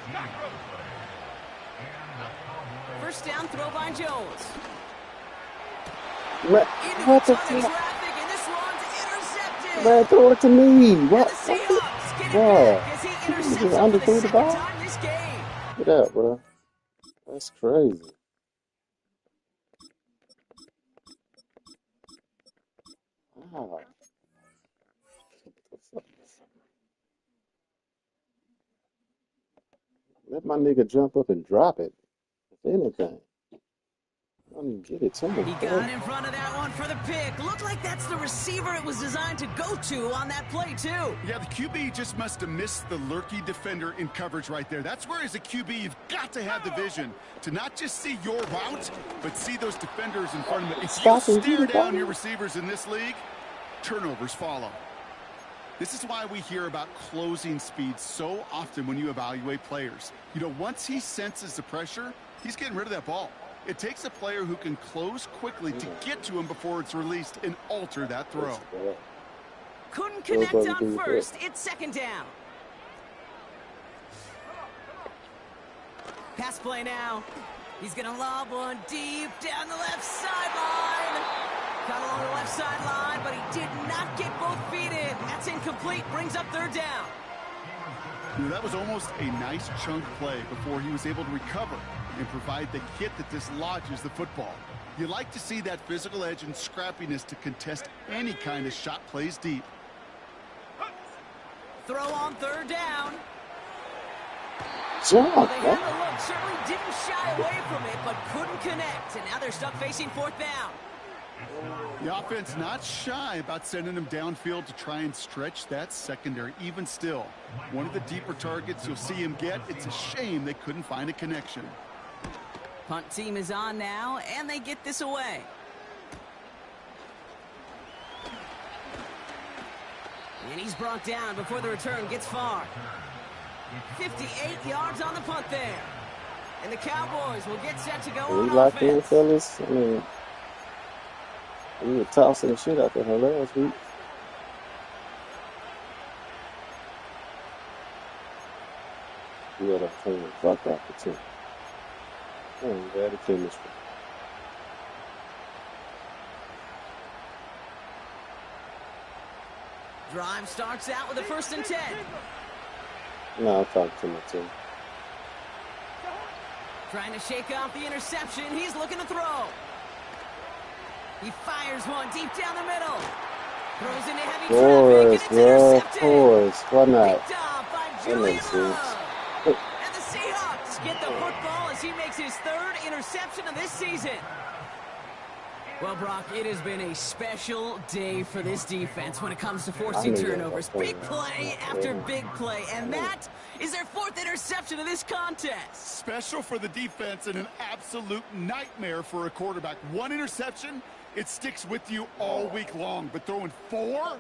1st down, throw by Jones. What the fuck? Traffic, and this one's intercepted. Man, throw it to me. What? And the Seahawks get it Bro, back as he intercepts just for the underthrew the 2nd ball? time this game. Get up, bro. That's crazy. Wow. Let my nigga jump up and drop it. If anything. I don't even get it to me. He got in front of that one for the pick. Looked like that's the receiver it was designed to go to on that play, too. Yeah, the QB just must have missed the lurky defender in coverage right there. That's where, as a QB, you've got to have the vision to not just see your route, but see those defenders in front of you. If you stare down your receivers in this league, turnovers follow. This is why we hear about closing speed so often when you evaluate players. You know, once he senses the pressure, he's getting rid of that ball. It takes a player who can close quickly to get to him before it's released and alter that throw. Couldn't connect on 1st. It's 2nd down. Pass play now. He's going to lob one deep down the left sideline. Got along the left sideline, but he did not get both feet in. That's incomplete. Brings up 3rd down. You know, that was almost a nice chunk play before he was able to recover and provide the hit that dislodges the football. You like to see that physical edge and scrappiness to contest any kind of shot plays deep. Throw on 3rd down. Jump, Well, they had the look, certainly didn't shy away from it, but couldn't connect. And now they're stuck facing 4th down. The offense not shy about sending them downfield to try and stretch that secondary. Even still, one of the deeper targets you'll see him get. It's a shame they couldn't find a connection. Punt team is on now, and they get this away. And he's brought down before the return gets far. 58 yards on the punt there. And the Cowboys will get set to go on locked in, offense. fellas. I mean, we were tossing the shit out of her last week. We had a clean fuck off the team. Oh, bad chemistry. Drive starts out with a 1st and 10. No, I'm talking to my team. Trying to shake off the interception. He's looking to throw. He fires one deep down the middle. Throws into heavy traffic, and it's intercepted. Course. Why not? Picked off by That Julian makes Love. sense. And the Seahawks get the football as he makes his 3rd interception of this season. Well, Brock, it has been a special day for this defense when it comes to forcing turnovers. Big play after big play, and that is their 4th interception of this contest. Special for the defense and an absolute nightmare for a quarterback. 1 interception, it sticks with you all week long. But throwing 4,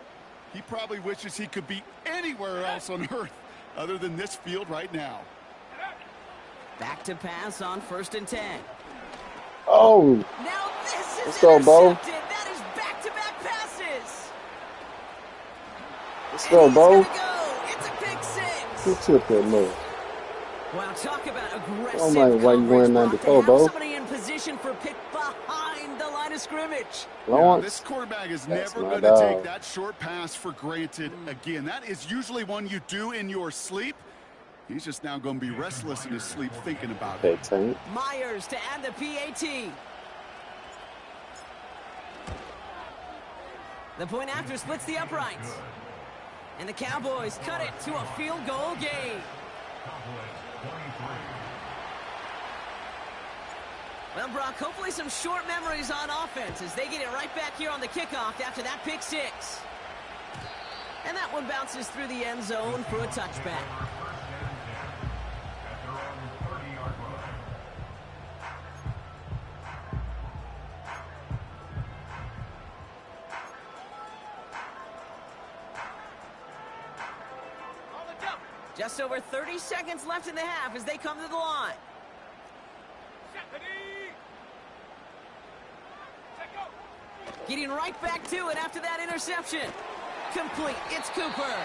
he probably wishes he could be anywhere else on earth other than this field right now. Back to pass on 1st and 10. Oh! Now this is Let's go, Bo. intercepted. That is back-to-back passes. Let's And go, he's Bo. gonna go. It's a pick 6. Who took that move? Wow, talk about aggressive Oh my, why you wearing coverage, Brock, 94, to have Bo? somebody in position for pick behind the line of scrimmage. Lawrence. This quarterback is That's never my going to dog. take that short pass for granted again. That is usually one you do in your sleep. He's just now going to be restless in his sleep thinking about it. Okay, Tank. Myers to add the PAT. The point after splits the uprights. And the Cowboys cut it to a field goal game. Well, Brock, hopefully some short memories on offense as they get it right back here on the kickoff after that pick six. And that one bounces through the end zone for a touchback. Just over 30 seconds left in the half as they come to the line. Getting right back to it after that interception. Complete. It's Cooper.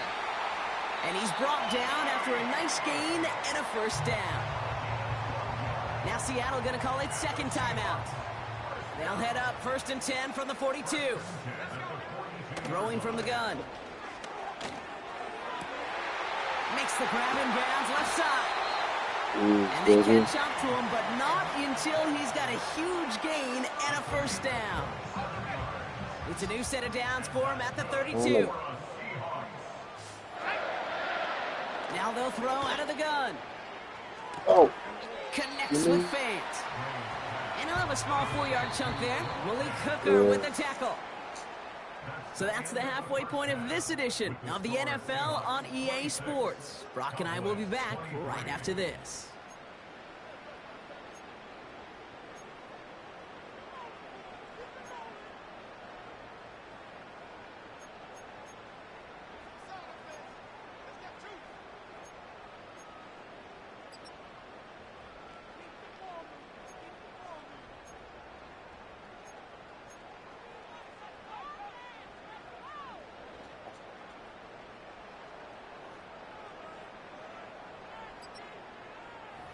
And he's brought down after a nice gain and a first down. Now Seattle going to call it second timeout. They'll head up 1st and 10 from the 42. Throwing from the gun. Makes the grab in bounds left side. And they catch up to him, but not until he's got a huge gain and a first down. It's a new set of downs for him at the 32. Now they'll throw out of the gun. Connects with Fant. And he'll have a small 4-yard chunk there. Malik Hooker with the tackle. So that's the halfway point of this edition of the NFL on EA Sports. Brock and I will be back right after this.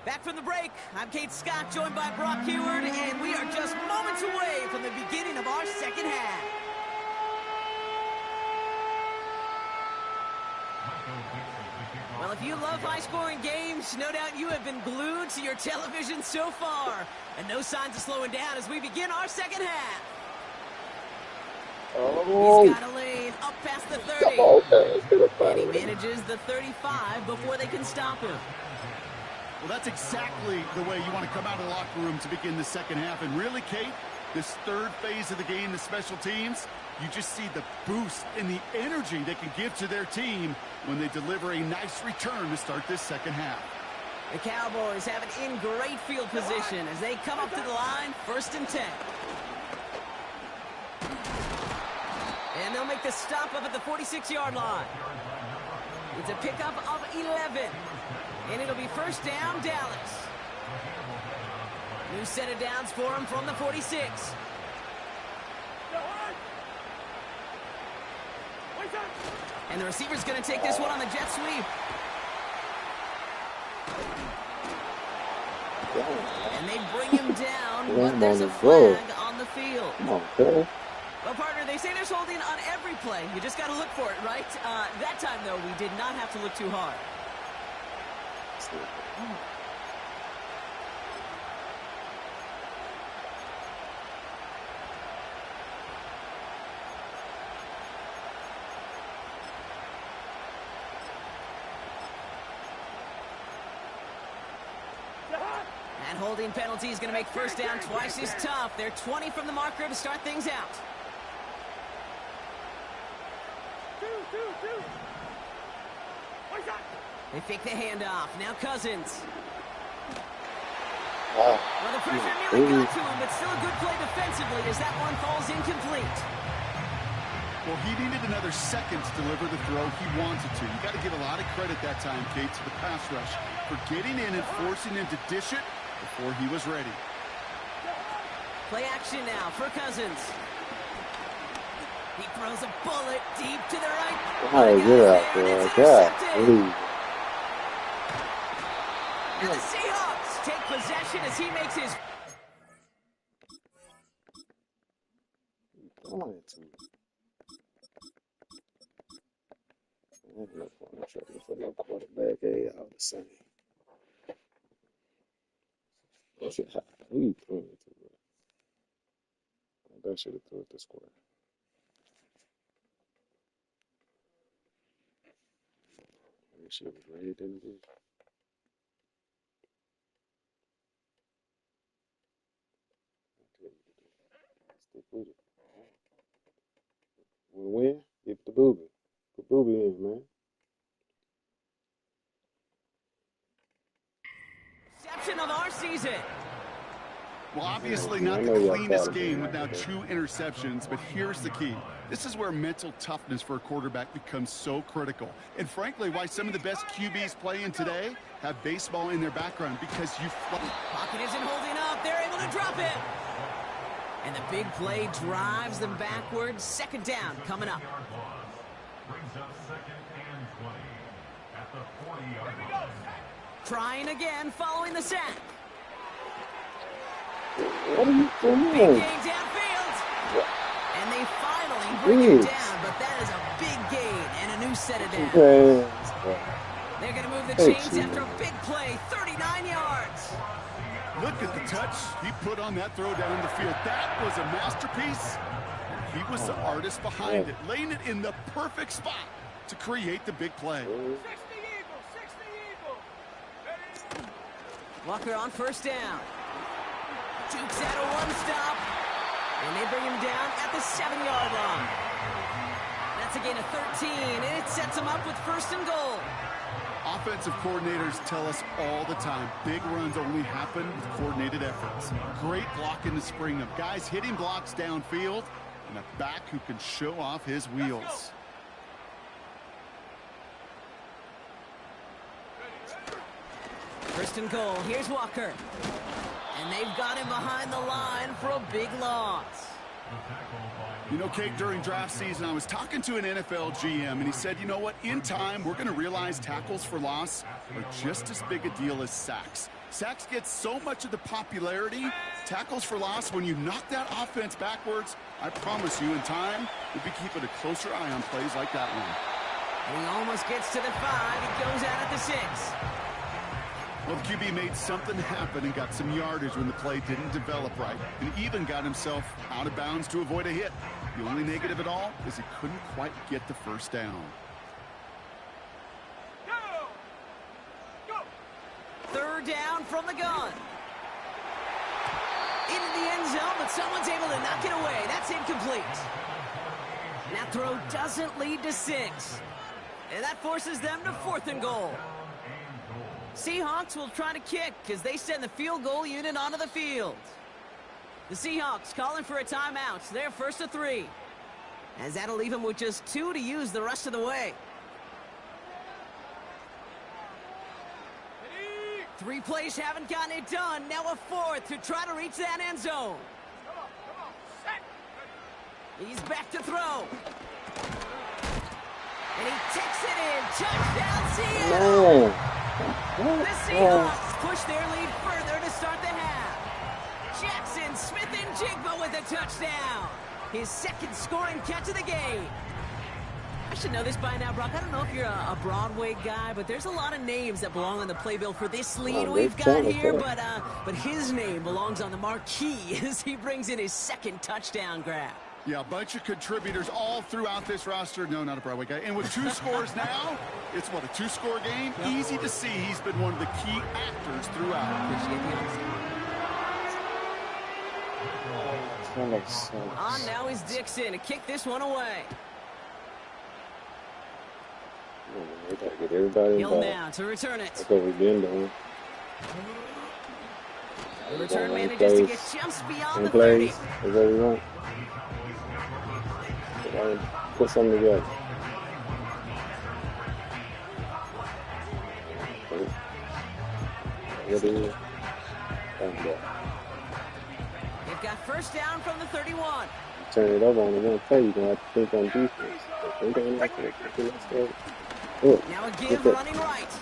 Back from the break, I'm Kate Scott, joined by Brock Heward, and we are just moments away from the beginning of our second half. Well, if you love high-scoring games, no doubt you have been glued to your television so far. And no signs of slowing down as we begin our second half. He's got a lane up past the 30. And he manages the 35 before they can stop him. Well, that's exactly the way you want to come out of the locker room to begin the second half. And really, Kate, this third phase of the game, the special teams, you just see the boost and the energy they can give to their team when they deliver a nice return to start this second half. The Cowboys have it in great field position as they come up to the line, 1st and 10. And they'll make the stop up at the 46-yard line. It's a pickup of 11. And it'll be first down, Dallas. New set of downs for him from the 46. And the receiver's going to take this one on the jet sweep. And they bring him down, but there's a flag on the field. Well, partner, they say there's holding on every play. You just got to look for it, right? That time, though, we did not have to look too hard. And holding penalty is going to make first down twice as tough. They're 20 from the marker to start things out. They fake the handoff. Now Cousins. Well, the pressure nearly got to him, but still a good play defensively as that one falls incomplete. Well, he needed another second to deliver the throw he wanted to. You got to give a lot of credit that time, Kate, to the pass rush for getting in and forcing him to dish it before he was ready. Play action now for Cousins. He throws a bullet deep to the right. Oh, get out there. God. And the Seahawks take possession as he makes his... For no quarterback, all the same. Who you throwing it to? That should have threw it to square. shit was red, didn't it? Stick with it. Wanna win? Get the booby. Put booby in, man. Exception of our season. Well, obviously not the cleanest game with now 2 interceptions, but here's the key. This is where mental toughness for a quarterback becomes so critical. And frankly, why some of the best QBs playing today have baseball in their background, because you... Pocket isn't holding up. They're able to drop it. And the big play drives them backwards. Second down coming up. Brings up 2nd and 20 at the 40-yard line. Trying again following the sack. What are you doing? Big gain downfield. And they finally bring him down, but that is a big gain and a new set of downs. They're going to move the chains after a big play, 39 yards. Look at the touch he put on that throw down the field. That was a masterpiece. He was the artist behind it, laying it in the perfect spot to create the big play. Walker on first down. Jukes out a one-stop. And they bring him down at the 7-yard line. That's a gain of 13, and it sets him up with 1st and goal. Offensive coordinators tell us all the time, big runs only happen with coordinated efforts. Great block in the spring of guys hitting blocks downfield, and a back who can show off his wheels. First and goal. Here's Walker. And they've got him behind the line for a big loss. You know, Kate, during draft season, I was talking to an NFL GM, and he said, you know what, in time, we're going to realize tackles for loss are just as big a deal as sacks. Sacks get so much of the popularity. Tackles for loss, when you knock that offense backwards, I promise you, in time, we'll be keeping a closer eye on plays like that one. And he almost gets to the 5. He goes out at the 6. Well, the QB made something happen and got some yardage when the play didn't develop right, and even got himself out of bounds to avoid a hit. The only negative at all is he couldn't quite get the first down. Third down from the gun. Into the end zone, but someone's able to knock it away. That's incomplete. That throw doesn't lead to 6. And that forces them to 4th and goal. Seahawks will try to kick as they send the field goal unit onto the field. The Seahawks calling for a timeout. So they're 1st and 3. As that'll leave them with just 2 to use the rest of the way. 3 plays haven't gotten it done. Now a 4th to try to reach that end zone. He's back to throw. And he takes it in. Touchdown, Seattle! The Seahawks push their lead further to start the half. Jackson Smith and Jigba with a touchdown. His 2nd scoring catch of the game. I should know this by now, Brock. I don't know if you're a Broadway guy, but there's a lot of names that belong on the playbill for this lead we've got here. But his name belongs on the marquee as he brings in his 2nd touchdown grab. Yeah, a bunch of contributors all throughout this roster. No, not a Broadway guy. And with 2 scores now, it's what, a 2-score game? Yep. Easy to see he's been one of the key actors throughout. On now is Dixon to kick this one away. We gotta get everybody Hill involved. now to return it. That's what we've been doing. The return manages to get jumps beyond the 30. Plays. That's what we want. Put something together. What is it? They've got first down from the 31. Turn it over on the one play. You're going to have to think on defense. Now a give running right.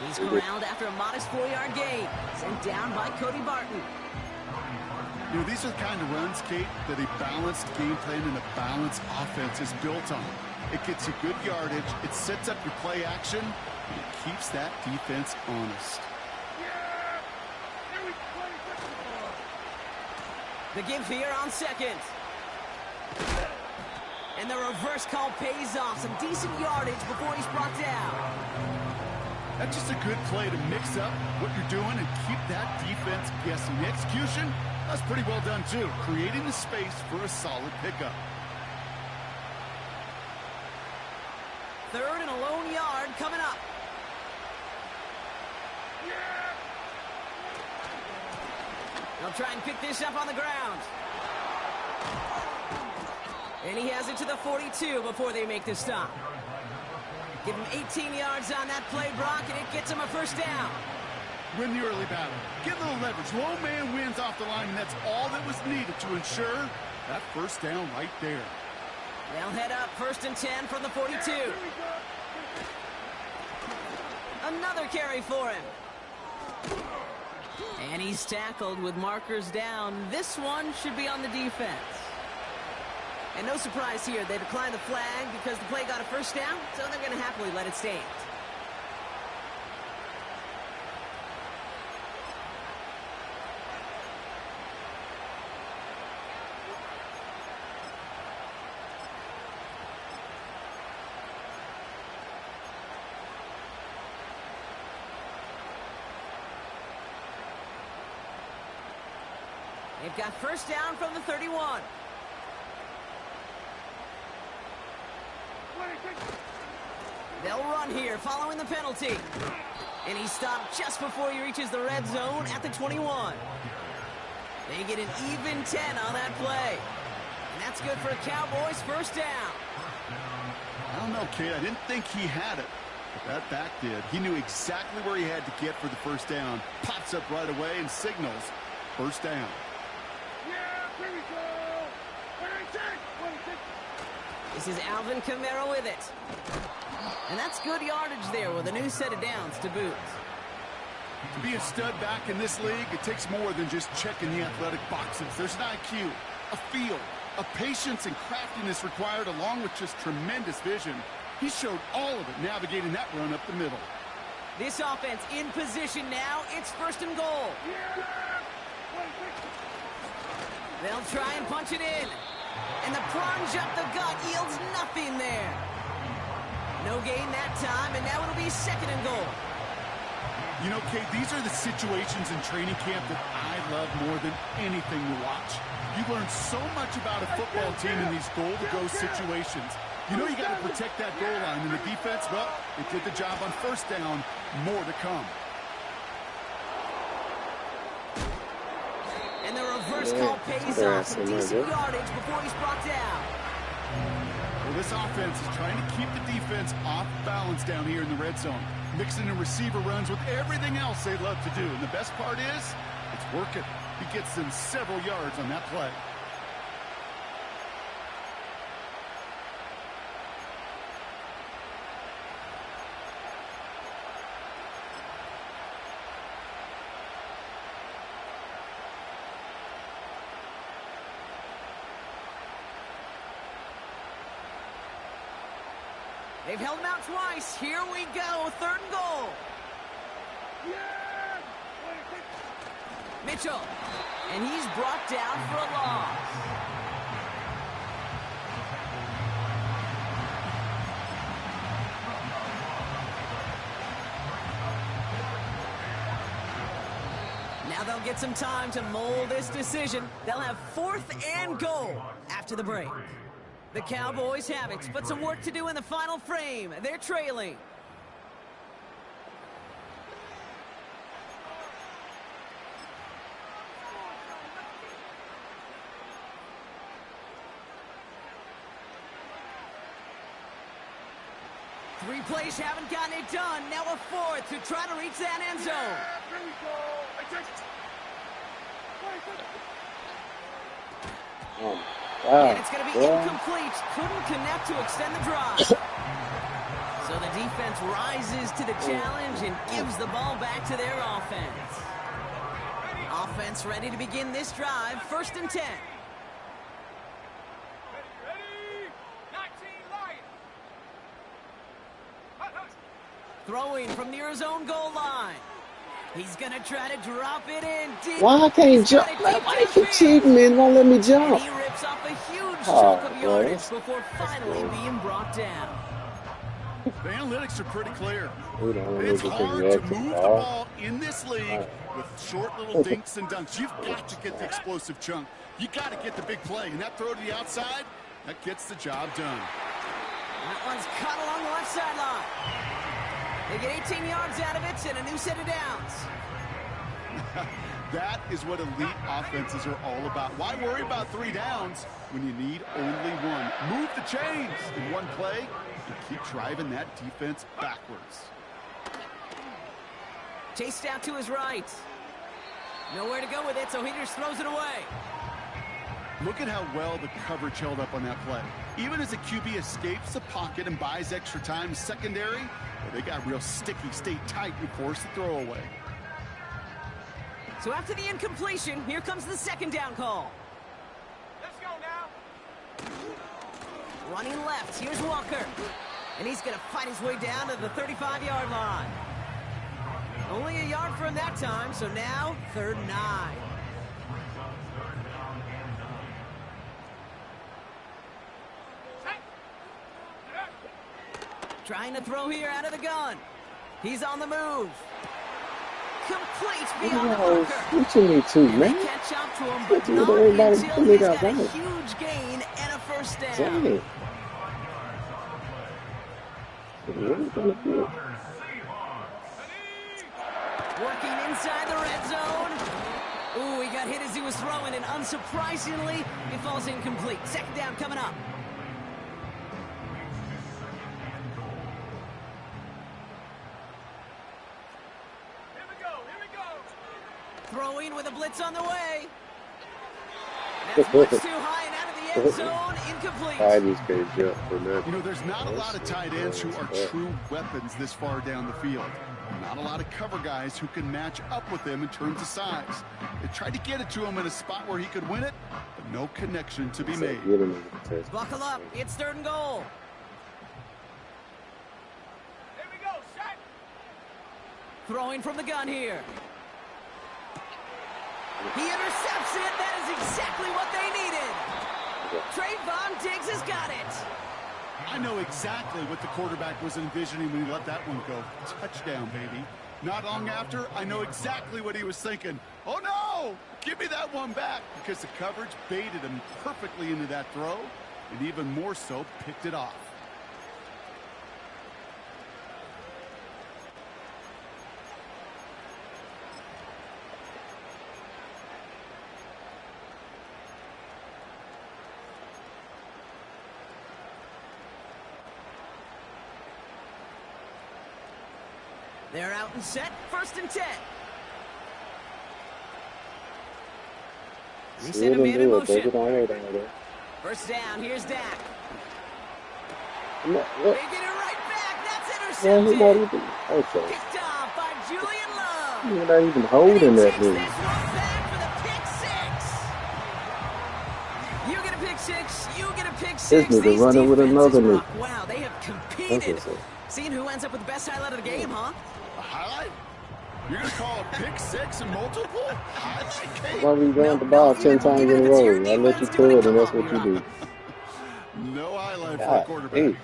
He's corralled after a modest 4-yard gain. Sent down by Cody Barton. You know, these are the kind of runs, Kate, that a balanced game plan and a balanced offense is built on. It gets you good yardage, it sets up your play action, and it keeps that defense honest. The give here on 2nd. And the reverse call pays off. Some decent yardage before he's brought down. That's just a good play to mix up what you're doing and keep that defense guessing. The execution, that's pretty well done too, creating the space for a solid pickup. 3rd and a lone yard coming up. They'll try and pick this up on the ground. And he has it to the 42 before they make the stop. Give him 18 yards on that play, Brock, and it gets him a first down. Win the early battle. Get a little leverage. Low man wins off the line, and that's all that was needed to ensure that first down right there. They'll head up 1st and 10 from the 42. Another carry for him. And he's tackled with markers down. This one should be on the defense. And no surprise here, they declined the flag because the play got a first down, so they're going to happily let it stand. They've got first down from the 31. They'll run here following the penalty. And he stopped just before he reaches the red zone at the 21. They get an even 10 on that play. And that's good for a Cowboys first down. I don't know, kid. I didn't think he had it. But that back did. He knew exactly where he had to get for the first down. Pops up right away and signals first down. This is Alvin Kamara with it. And that's good yardage there with a new set of downs to boot. To be a stud back in this league, it takes more than just checking the athletic boxes. There's an IQ, a feel, a patience and craftiness required along with just tremendous vision. He showed all of it navigating that run up the middle. This offense in position now. It's 1st and goal. They'll try and punch it in. And the plunge up the gut yields nothing there. No gain that time, and now it'll be 2nd and goal. You know, Kate, these are the situations in training camp that I love more than anything to watch. You learn so much about a football team in these goal-to-go situations. You know you got to protect that goal line, and the defense, well, it did the job on first down. More to come. And the reverse call pays off. Some decent yardage before he's brought down. Well, this offense is trying to keep the defense off balance down here in the red zone. Mixing in receiver runs with everything else they love to do. And the best part is, it's working. He gets them several yards on that play. They've held him out twice. Here we go. 3rd and goal. Mitchell. And he's brought down for a loss. Now they'll get some time to mold this decision. They'll have 4th and goal after the break. The Cowboys have it, but some work to do in the final frame. They're trailing. Three plays haven't gotten it done. Now a 4th to try to reach that end zone. And it's going to be incomplete. Couldn't connect to extend the drive. So the defense rises to the challenge and gives the ball back to their offense. Offense ready to begin this drive. 1st and 10. Throwing from near his own goal line. He's going to try to drop it in deep. Why I can't jump? Why they keep cheating, man? Won't let me jump. And he rips off a huge chunk of yardage before finally being brought down. The analytics are pretty clear. It's hard to move the ball in this league with short little dinks and dunks. You've got to get the explosive chunk. You got to get the big play. And that throw to the outside, that gets the job done. That one's cut along the left sideline. They get 18 yards out of it and a new set of downs. That is what elite offenses are all about. Why worry about 3 downs when you need only one? Move the chains in one play and keep driving that defense backwards. Chased out to his right. Nowhere to go with it, so he just throws it away. Look at how well the coverage held up on that play. Even as the QB escapes the pocket and buys extra time secondary, they got real sticky, stayed tight, and forced the throw away. So after the incompletion, here comes the second down call. Let's go now. Running left, here's Walker. And he's going to fight his way down to the 35-yard line. Only a yard for him that time, so now 3rd and 9. Trying to throw here out of the gun. He's on the move. Complete beyond the marker. What you need to, man? They catch up to him, but not until he's got a huge gain and a first down. Dang. Working inside the red zone. Ooh, he got hit as he was throwing, and unsurprisingly, it falls incomplete. Second down coming up. Throwing with a blitz on the way. That's much too high and out of the end zone. Incomplete. I just can't jump for that. You know, there's not a lot of tight ends who are true weapons this far down the field. Not a lot of cover guys who can match up with him in terms of size. They tried to get it to him in a spot where he could win it, but no connection to be made. Buckle up. It's 3rd and goal. Here we go, shot. Throwing from the gun here. He intercepts it. That is exactly what they needed. Trayvon Diggs has got it. I know exactly what the quarterback was envisioning when he let that one go. Touchdown, baby. Not long after, I know exactly what he was thinking. Oh, no! Give me that one back, because the coverage baited him perfectly into that throw, and even more so, picked it off. They're out and set. 1st and 10. Reset a man in motion. First down. Here's Dak. They get it right back. That's intercepted. Picked off by Julian Love. You're not even holding that thing. You get a pick six. You get a pick This six. nigga running with another nigga. Wow, they have competed. Seeing who ends up with the best highlight of the game, huh? A highlight? You're going to call a pick six and multiple? Why we run the ball 10 times in a row? I let you throw it, and that's what you do. No highlight for a quarterback. Hey.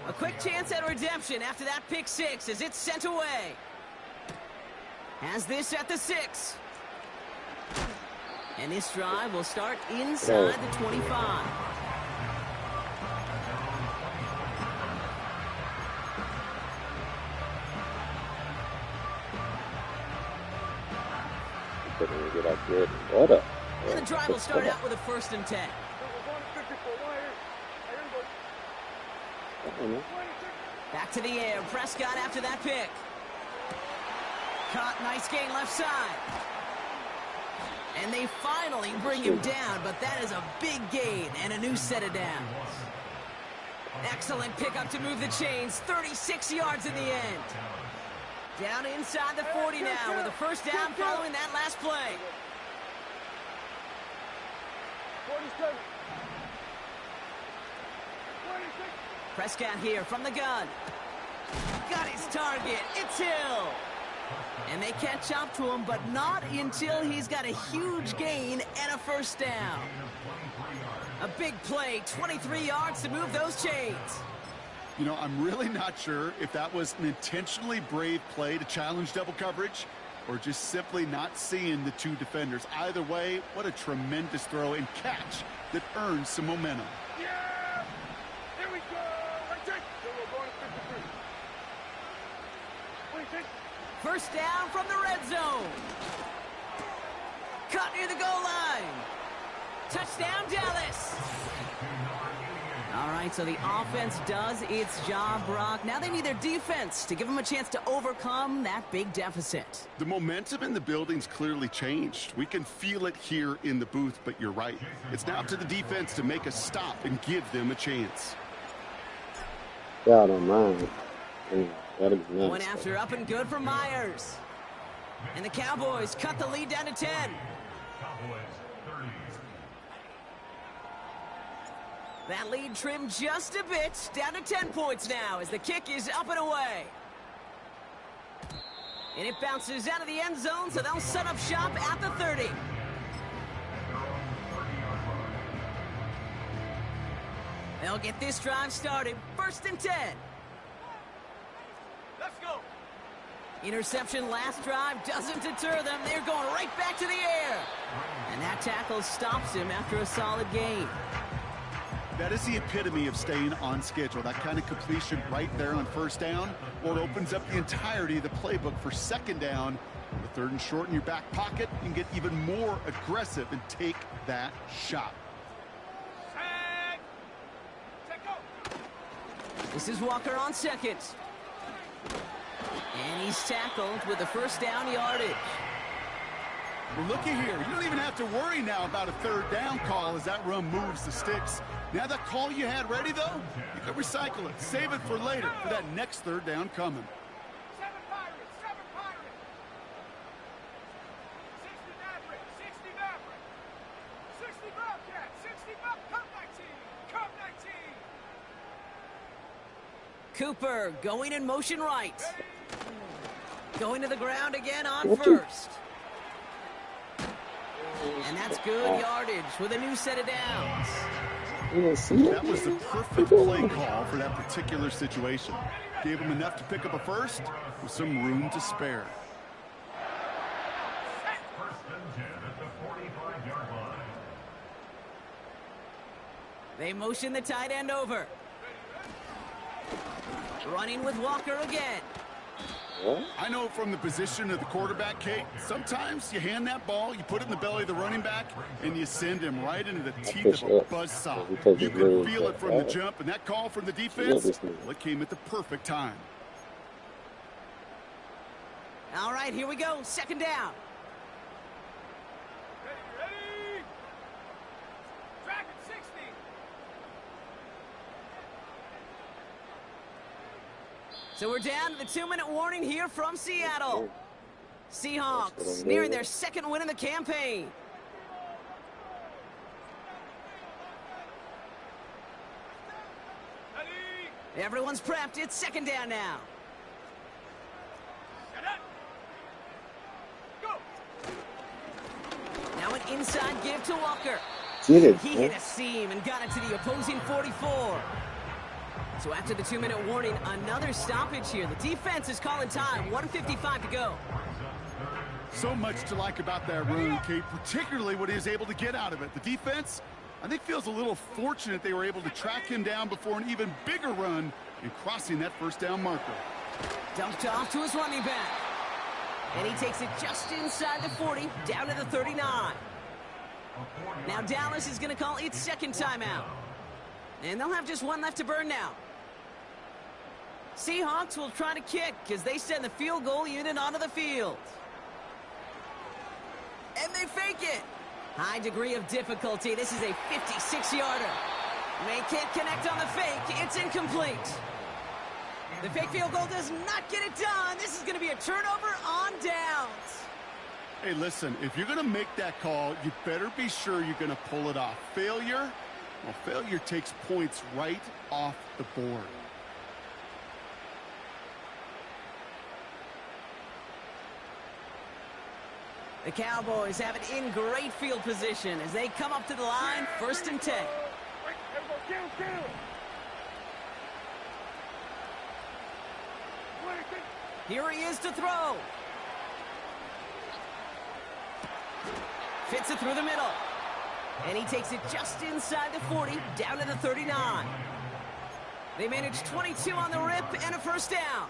A quick chance at redemption after that pick six as it's sent away. Has this at the 6. And this drive will start inside the 25. And the drive will start out with a 1st and 10. Back to the air. Prescott after that pick. Caught. Nice gain left side. And they finally bring him down, but that is a big gain and a new set of downs. Excellent pickup to move the chains. 36 yards in the end. Down inside the 40 now with a first down following that last play. 47. Prescott here from the gun. Got his target. It's Hill. And they catch up to him, but not until he's got a huge gain and a first down. A big play, 23 yards to move those chains. You know, I'm really not sure if that was an intentionally brave play to challenge double coverage or just simply not seeing the two defenders. Either way, what a tremendous throw and catch that earns some momentum. Yeah! Here we go! Right there! We're going to 53. What do you think? First down from the red zone. Caught near the goal line. Touchdown, Dallas. All right, so the offense does its job, Brock. Now they need their defense to give them a chance to overcome that big deficit. The momentum in the building's clearly changed. We can feel it here in the booth, but you're right. It's now up to the defense to make a stop and give them a chance. Yeah, I don't mind. That'll be nice. One after up and good for Myers. And the Cowboys cut the lead down to 10. Cowboys 30. That lead trimmed just a bit, down to 10 points now as the kick is up and away. And it bounces out of the end zone, so they'll set up shop at the 30. They'll get this drive started, 1st and 10. Let's go! Interception last drive doesn't deter them. They're going right back to the air. And that tackle stops him after a solid gain. That is the epitome of staying on schedule. That kind of completion right there on first down, or it opens up the entirety of the playbook for second down. The 3rd and short in your back pocket, and get even more aggressive and take that shot. This is Walker on second. And he's tackled with the first down yardage. Well, looky here. You don't even have to worry now about a 3rd down call as that run moves the sticks. Now that call you had ready, though, you can recycle it. Save it for later for that next 3rd down coming. 7 Pirates! 7 Pirates! 60 Maverick! 60 Maverick! 60 Bobcat! 60 Bob! Come 19! Come 19! Cooper going in motion right. Going to the ground again on first. And that's good yardage with a new set of downs. That was the perfect play call for that particular situation. Gave him enough to pick up a first with some room to spare. 1st and 10 at the 45-yard line. They motion the tight end over. Running with Walker again. I know from the position of the quarterback, Kate, sometimes you hand that ball, you put it in the belly of the running back, and you send him right into the teeth of a buzzsaw. You can feel it from the jump, and that call from the defense, well, it came at the perfect time. All right, here we go. 2nd down. Ready! Dragon 60! So we're down to the 2-minute warning here from Seattle. Seahawks nearing their 2nd win in the campaign. Ready! Everyone's prepped. It's 2nd down now. Get up! Go! Now an inside give to Walker. Get it, He hit a seam and got it to the opposing 44. So after the 2-minute warning, another stoppage here. The defense is calling time. 1:55 to go. So much to like about that run, Kate, particularly what he was able to get out of it. The defense, I think, feels a little fortunate they were able to track him down before an even bigger run and crossing that 1st down marker. Dumped off to his running back. And he takes it just inside the 40, down to the 39. Now Dallas is going to call its 2nd timeout. And they'll have just one left to burn now. Seahawks will try to kick as they send the field goal unit onto the field. And they fake it. High degree of difficulty. This is a 56-yarder. They can't connect on the fake. It's incomplete. The fake field goal does not get it done. This is going to be a turnover on downs. Hey, listen, if you're going to make that call, you better be sure you're going to pull it off. Failure takes points right off the board. The Cowboys have it in great field position as they come up to the line, 1st and 10. Here he is to throw. Fits it through the middle. And he takes it just inside the 40, down to the 39. They managed 22 on the rip and a first down.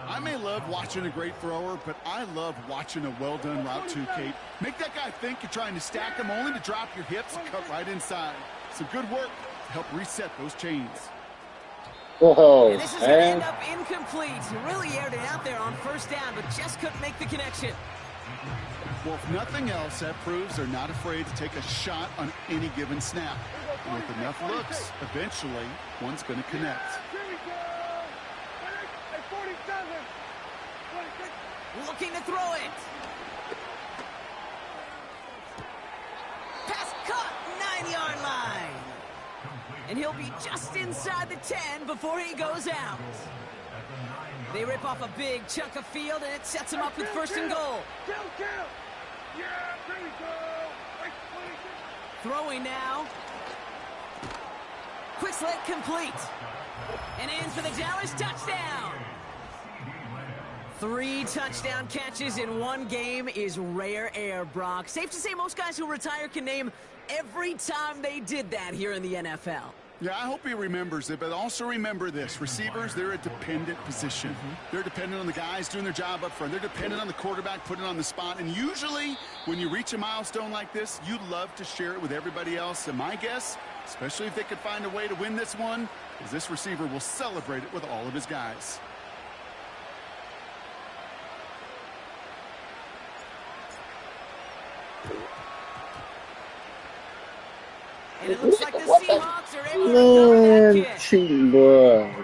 I may love watching a great thrower, but I love watching a well-done route too, Kate. Make that guy think you're trying to stack him only to drop your hips and cut right inside. Some good work to help reset those chains. Whoa, and this is going to end up incomplete. He really aired it out there on first down, but just couldn't make the connection. Well, if nothing else, that proves they're not afraid to take a shot on any given snap. And with enough looks, eventually, one's going to connect. Looking to throw it. Pass caught, 9-yard line. And he'll be just inside the 10 before he goes out. They rip off a big chunk of field, and it sets him up with first and goal. Throwing now. Quick slant complete. And in for the Dallas touchdown. 3 touchdown catches in one game is rare air, Brock. Safe to say most guys who retire can name every time they did that here in the NFL. Yeah, I hope he remembers it, but also remember this. Receivers, they're a dependent position. They're dependent on the guys doing their job up front. They're dependent on the quarterback putting it on the spot. And usually, when you reach a milestone like this, you love to share it with everybody else. And my guess, especially if they could find a way to win this one, is this receiver will celebrate it with all of his guys. And it looks like the Seahawks are able to cover that kick. Cheating, boy.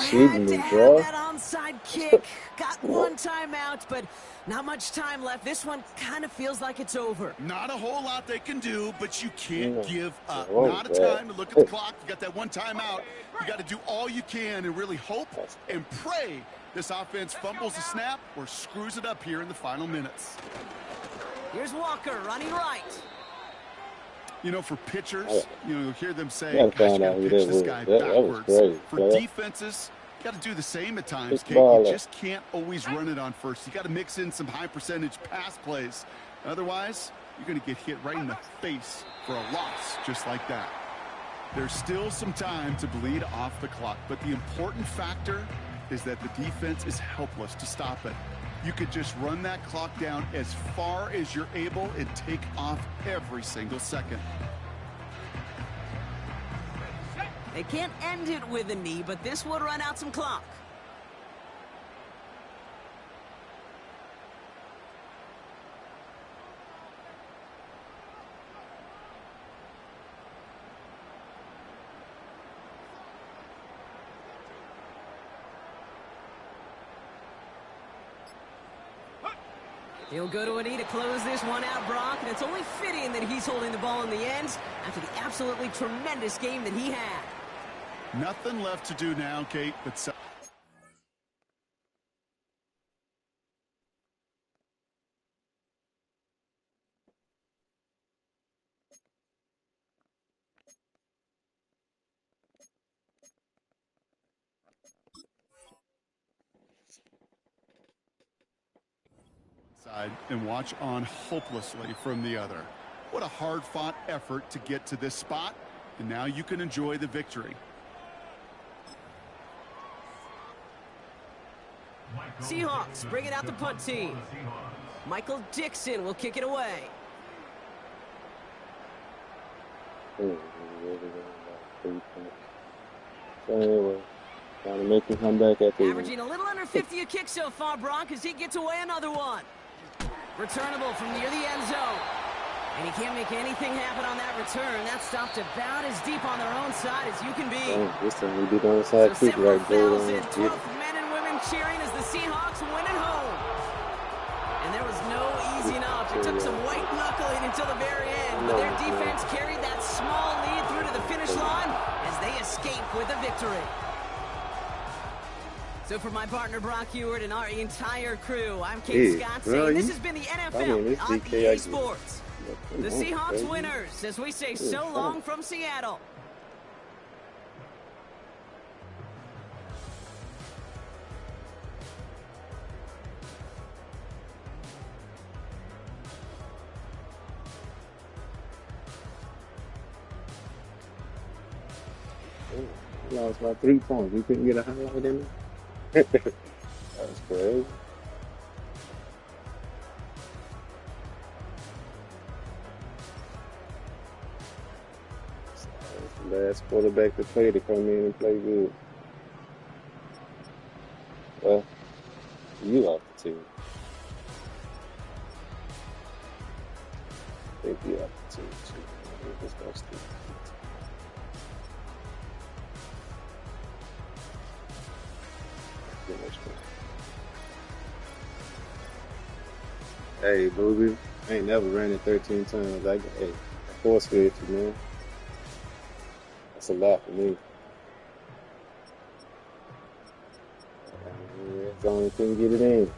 Cheating, Had to bro. have that onside kick. Got one timeout, but not much time left. This one kind of feels like it's over. Not a whole lot they can do, but you can't give up. Oh, Not a time to look at the clock. You got that one timeout. You got to do all you can and really hope and pray this offense fumbles the snap or screws it up here in the final minutes. Here's Walker running right. You know, for pitchers, you'll hear them say, Yeah, gosh, you got to pitch this guy backwards. For defenses, you got to do the same at times, Kate. You just can't always run it on first. You got to mix in some high-percentage pass plays. Otherwise, you're going to get hit right in the face for a loss just like that. There's still some time to bleed off the clock, but the important factor is that the defense is helpless to stop it. You could just run that clock down as far as you're able and take off every single second. They can't end it with a knee, but this would run out some clock. He'll go to a knee to close this one out, Brock, and it's only fitting that he's holding the ball in the end after the absolutely tremendous game that he had. Nothing left to do now, Kate, but side and watch on hopelessly from the other. What a hard-fought effort to get to this spot, and now you can enjoy the victory. Seahawks bringing out the punt team. Michael Dixon will kick it away. Anyway, trying to make him come back at the Averaging a little under 50 a kick so far, Brock, as he gets away another one. Returnable from near the end zone. And he can't make anything happen on that return. That stopped about as deep on their own side as you can be. This time we did on the side So too, right there. 12 men and women cheering as the Seahawks win at home. And there was no easy enough. It took some white knuckling until the very end, but their defense carried that small lead through to the finish line as they escape with a victory. So for my partner Brock Ewart and our entire crew, I'm Kate Scott saying this has been the NFL on EA Sports. The Seahawks winners, as we say so long from Seattle. He lost by 3 points. We couldn't get a highlight in it. That was crazy. That's the last quarterback to play to come in and play good. Well, you off the team. I think you off the team too. I think it's gonna stick. Hey, Booby, I ain't never ran it 13 times. Hey, I force fed you, man. That's a lot for me. As long as I can get it in.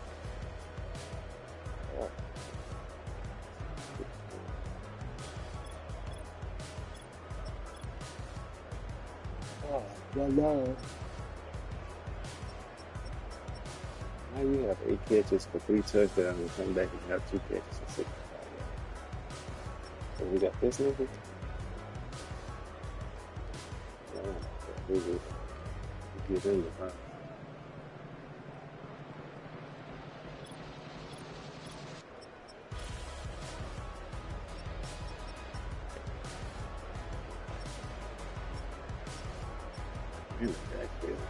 Oh, no. Now you have 8 catches for 3 touchdowns and come back and have 2 catches for 65 yards. So we got this nigga. We get in the five. In the backfield.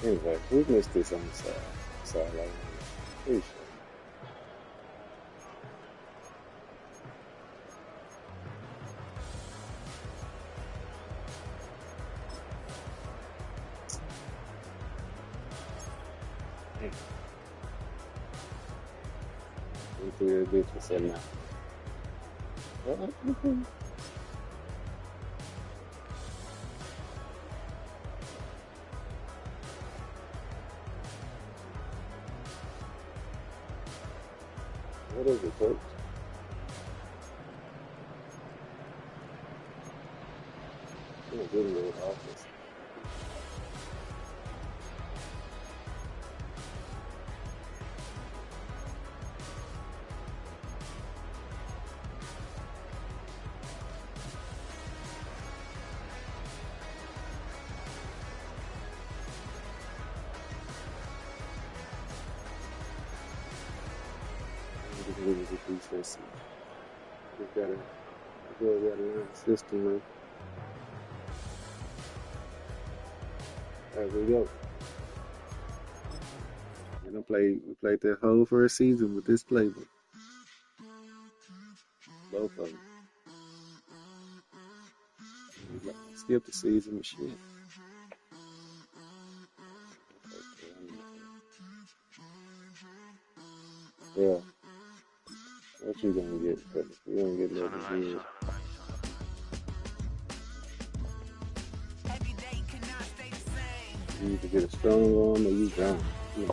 Anyway, who missed this on the side? Sideline. Pretty sure. We threw that bitch for 7 hours. What is it, coach? I'm good in the office. Defense. We got a nice system, man. There we go. We played that whole first season with this playbook. Both of them. Skip the season and shit. Yeah. What you gonna get? You gonna get no disease. You either get a strong arm or you drown. Yeah.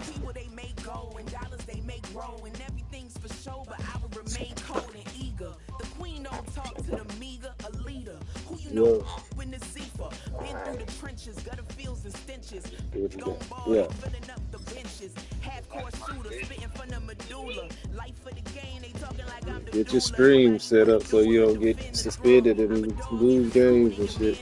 People they make go and dollars they make grow and everything's for show, but I will remain cold and eager. The queen don't talk to the meager, a leader who you know in the Zephyr. Been through the trenches, gutter fields and stenches. Gone ball, filling up the benches. Half-court shooter, spitting from the medulla. Life for the game, they talking like I'm the Get your stream set up so you don't get suspended and lose games and shit.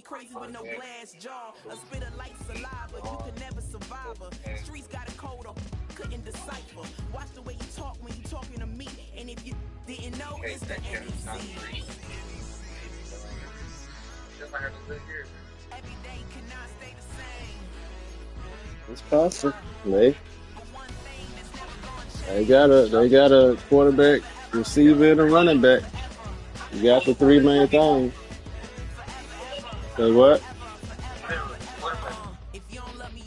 Crazy with no glass jaw, a spit of light saliva, you can never survive her. Streets got a code of couldn't decipher. Watch the way you talk when you talking to me, and if you didn't know, it's the NEC. Every day cannot stay the same. It's possible. They got a quarterback, receiver, and a running back. You got the 3 main things. Say what?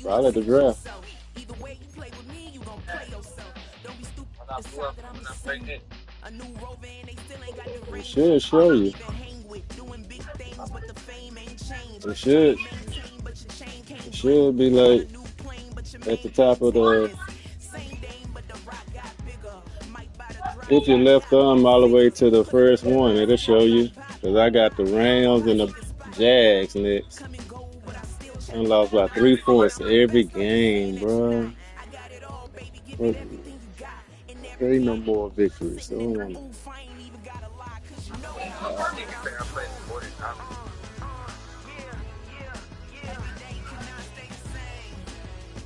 Right at the draft. It should show you. It should. It should be like at the top of the Put your left thumb all the way to the first one. It'll show you. Because I got the Rams and the Jags next. I lost by 3 points every game, bro. But there ain't no more victories. So I don't want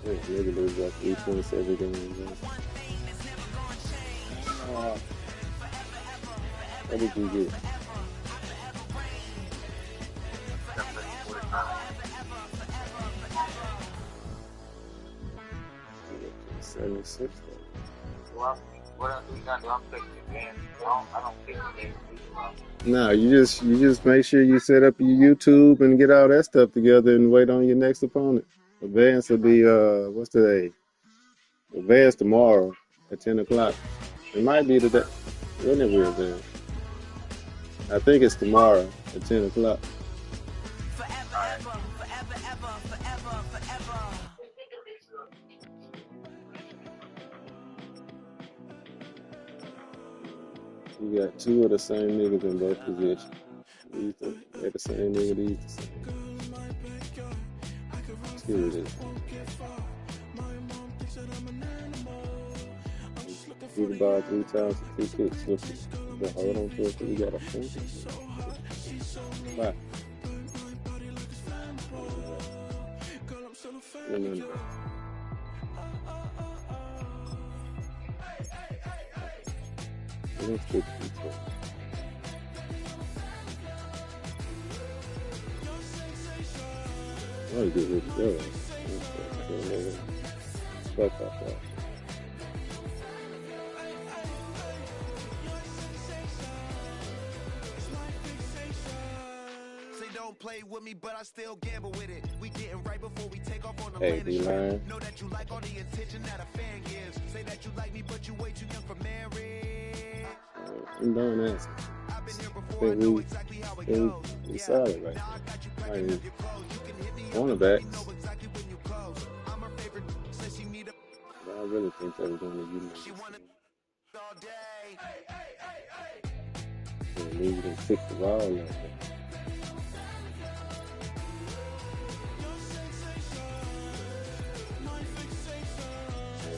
nigga lose by 3 points every game, bro. What did you get? 76. No, you just make sure you set up your YouTube and get all that stuff together and wait on your next opponent. Advance will be what's today? Advance tomorrow at 10 o'clock. It might be today. When it will be. I think it's tomorrow at 10 o'clock. You got two of the same niggas in both positions. They're the same nigga, these the same. See what it is. Do the ball 3 times for 2 kicks. But hold on to it till we got a point. Bye. Let's get to I'll get rid of those. Fuck off that. Don't play with me, but I still gamble with it. We getting right before we take off on the hey, landing. Know that you like all the attention that a fan gives. Say that you like me, but you way too young for marriage. I'm done asking. I've been here before, I know exactly how it goes. We solid right there. I mean, cornerbacks. I really think that was going to be She wanted all day. Yeah, maybe they fix the ball like that.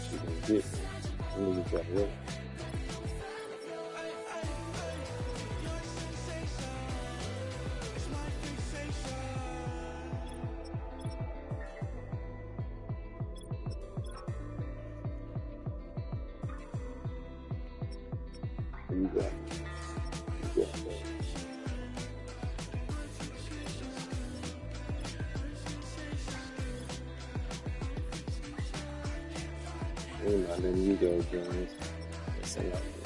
She gonna get it. Niggas got work. You got They're not letting you go, Jones.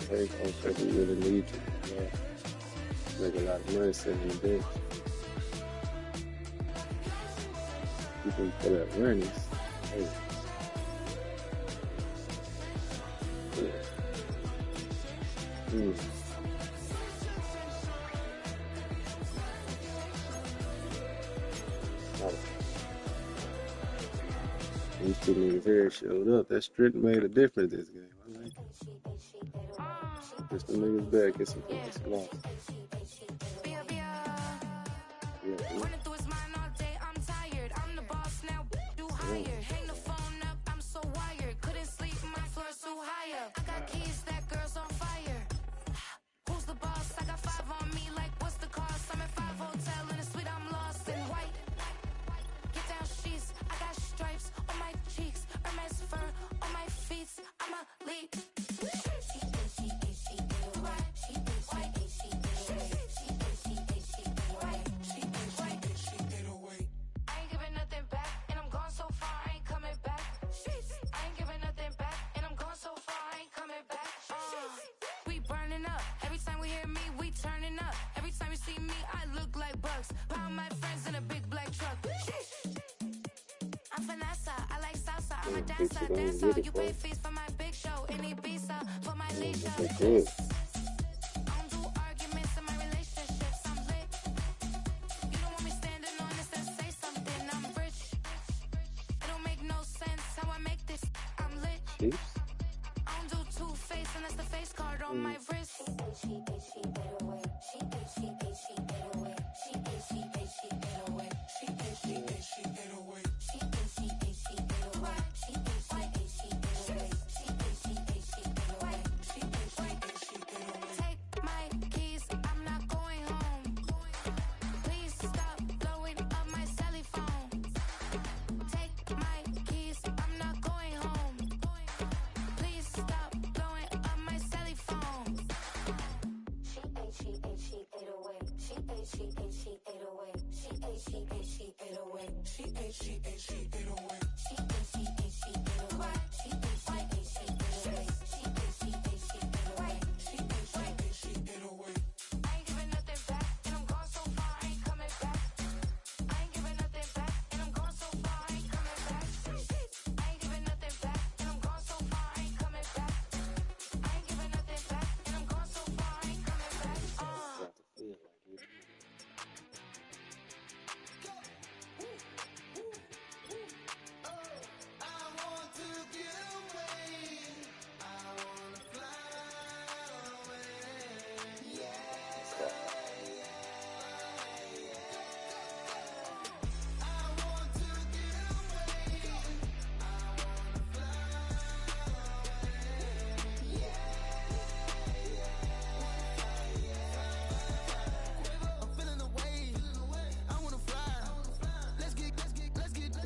Hey, coach, we really need you. Yeah. Make a lot of money sitting on the bench. You can put up runnings. Hey. Yeah. These two niggas here showed up. That strict made a difference this game. I like it. Just the niggas back. It's a loss. You pay fees for my big show, any visa for my leisure. I don't do arguments in my relationships, I'm lit. You don't want me standing on this and say something, I'm rich. It don't make no sense how I make this, I'm lit. I don't do two-face and that's the face card on my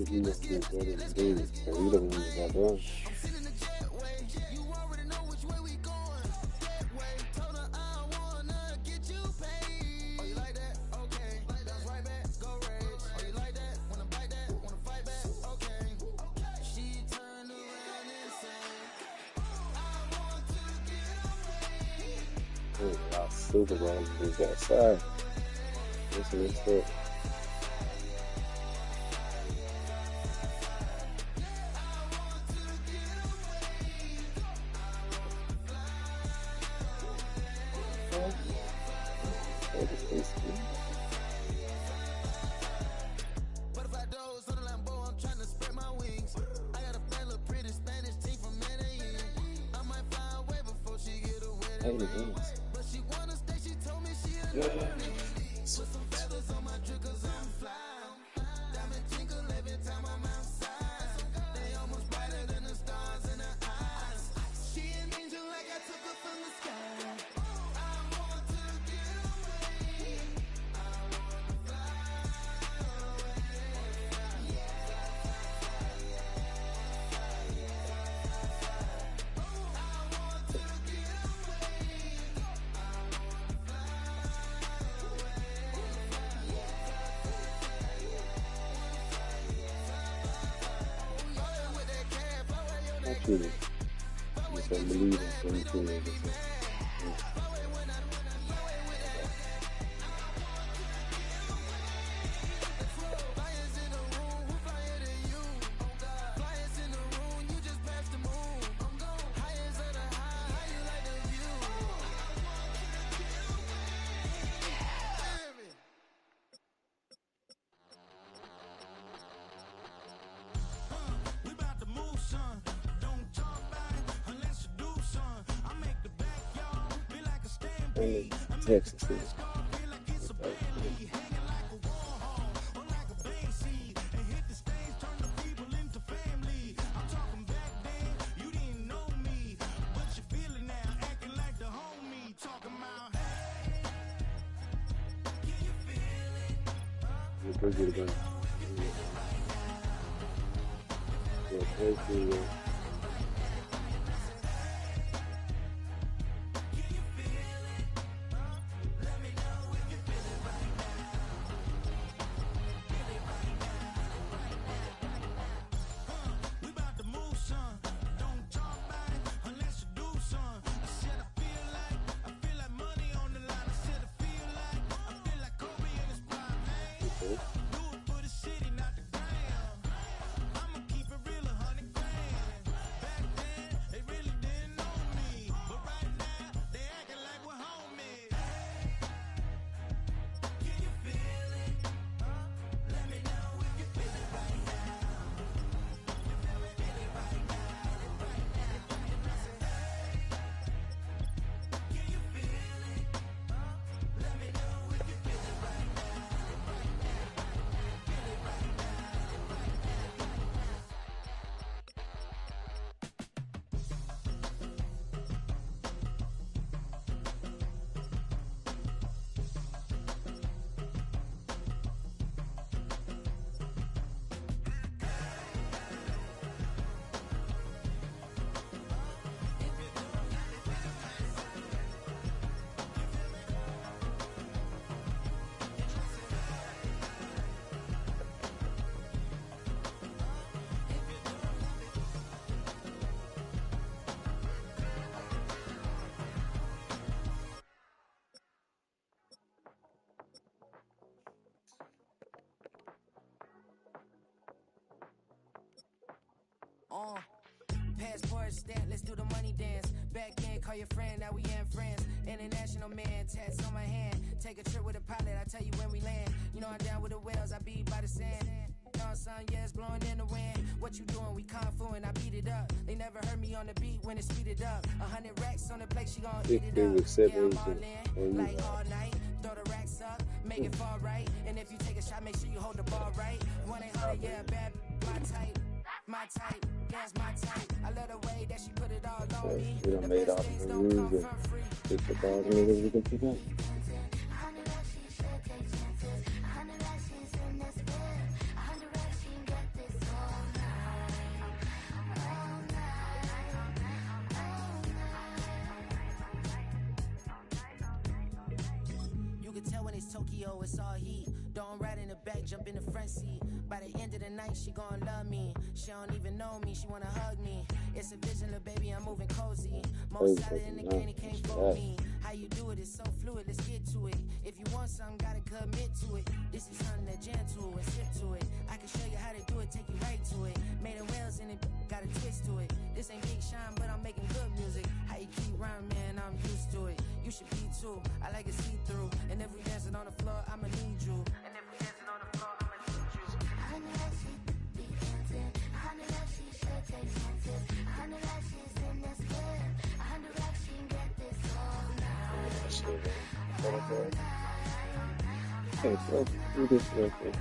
He must be better than David, so he don't need that done. Super Bowl is outside. That's messed up. Truly, I just don't believe in truly. Texas is. Passport stamp, let's do the money dance. Back in, call your friend, now we in friends. International man, tats on my hand. Take a trip with a pilot, I tell you when we land. You know I'm down with the whales, I be by the sand. Sun, yeah, it's blowing in the wind. What you doing? We kung fu and I beat it up. They never heard me on the beat when it speeded up. 100 racks on the plate, she gon' eat it up. Yeah, I'm all in, like all night. Throw the racks up, make it fall right. And if you take a shot, make sure you hold the ball right. 1-800, yeah, bad, my type. My type, that's my type. I love the way that she put it all on me. We done made all the rules and it's the ball niggas we can pick up. You can tell when it's Tokyo, it's all heat. Don't ride in the back, jump in the front seat. By the end of the night, she gon' love me. She don't even know me, she wanna hug me. It's a vision, little baby, I'm moving cozy. Most solid in the candy can't fool me. How you do it is so fluid, let's get to it. If you want something, gotta commit to it. This is something that gentle and sip to it. I can show you how to do it, take you right to it. Made of whales in it, got a twist to it. This ain't Big Shine, but I'm making good music. How you keep rhyming, man, I'm used to it. You should be too, I like it see-through. And if we dancing on the floor, I'ma need you. And if we dancing on the floor, I'ma need you. I know that she be dancing. I know that she should take chances. I know that she's in this good. I know that she can get this all night. Hey, bro, do this real quick.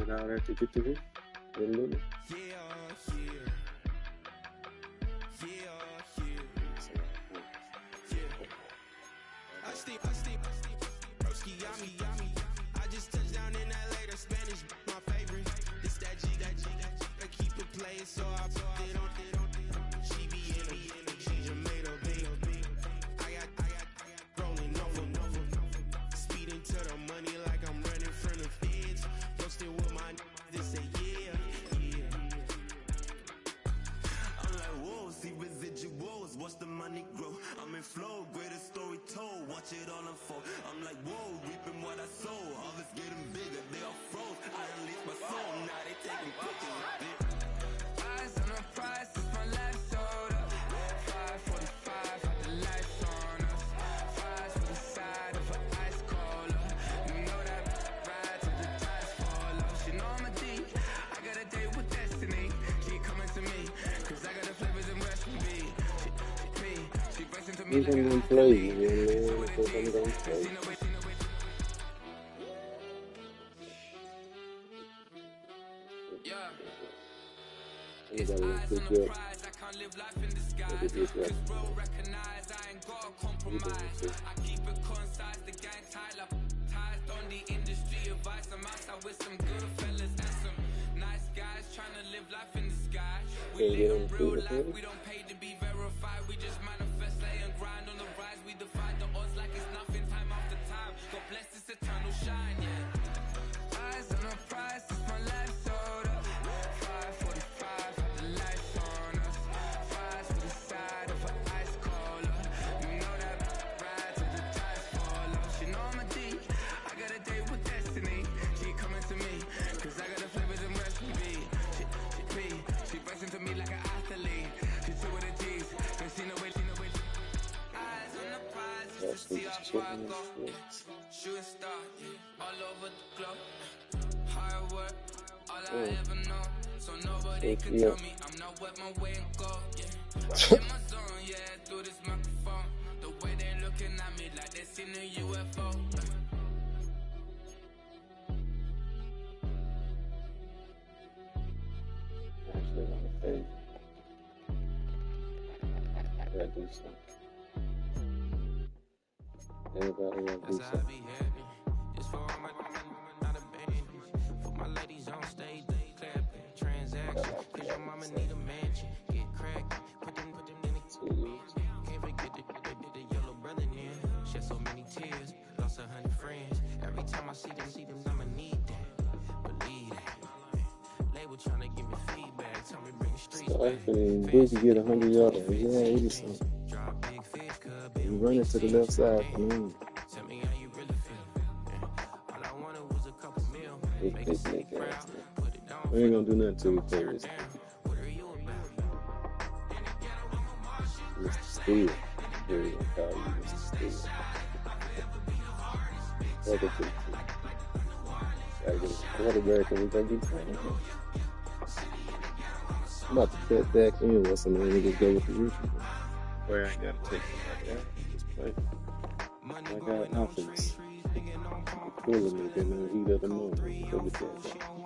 Now I have to get to this. I just touched down in LA, the Spanish, my favorite. This that G, I keep it playing, so I put it on. She be in it, she just made a big. I got rolling over, speeding to the money like I'm running from the feds. Roasting with my they say yeah. I'm like, whoa, see residuals, watch the money grow. I'm in flow, greatest story told, watch it all unfold. I'm like, whoa, reaping what I sow. Harvest getting bigger, they all froze. I unleashed my soul, now they taking pictures. Eyes on the prize, it's my life sold up. 545, got the lights on us. Fries for the side of an ice cola. You know that ride till the tires fall off. She know I'm a D, I got a date with destiny. She coming to me, cause I got the flavors and recipe. She breaks into me like a play, yeah. It's eyes on the prize, I can't live life in disguise. Cause bro recognize I ain't gotta compromise. I keep it concise, the gang tied up. Ties on the industry advice. I'm outside with some good fellas and some nice guys trying to live life in disguise. We live real life, we don't pay to be verified. We just manifest, lay and grind on the rise. We defy the odds like it's nothing, time after time. God bless this eternal shine, yeah. Eyes on the prize, it's my life sold up. 545, got the lights on us. Fries for the side of an ice cola. You know that ride till the tires fall off. She know I'm a D, I got a date with destiny. She coming to me, cause I got the flavors and recipe. She breaks into me like an athlete. She two with the G's, and she know it. Eyes on the prize, just to see how far I go. Shooting star, all over the globe. Hard work, all I ever know. So nobody can tell me I'm not wet my way and go. I'm in my zone, yeah, through this microphone. The way they looking at me like they seen a UFO. Gotta do something. Everybody wanna do something. Just for all my not a band. For my ladies on stage, they clapping. Transaction, cause your mama need a mansion. Get cracked, put them 100 friends. Every time I see them, I'ma need that. Believe that. Label trying to give me feedback. Tell me bring the streets back. Boogie get 100 yards. Yeah, 80 something. You run it to the left side. Tell me how you really feel. All I wanted was a couple meal. Make it city proud. Put it down. We ain't gonna do nothing till we play this. What are you about? Mr. Steel. Here we gonna call you Mr. Steel. Other people. Gotta get a quarterback and we gonna get something. I'm about to cut back in with some and just go with the roof. Where I ain't gotta take somebody out. Just play. I got offense. Pulling me, then the heat of the moment. Go get that.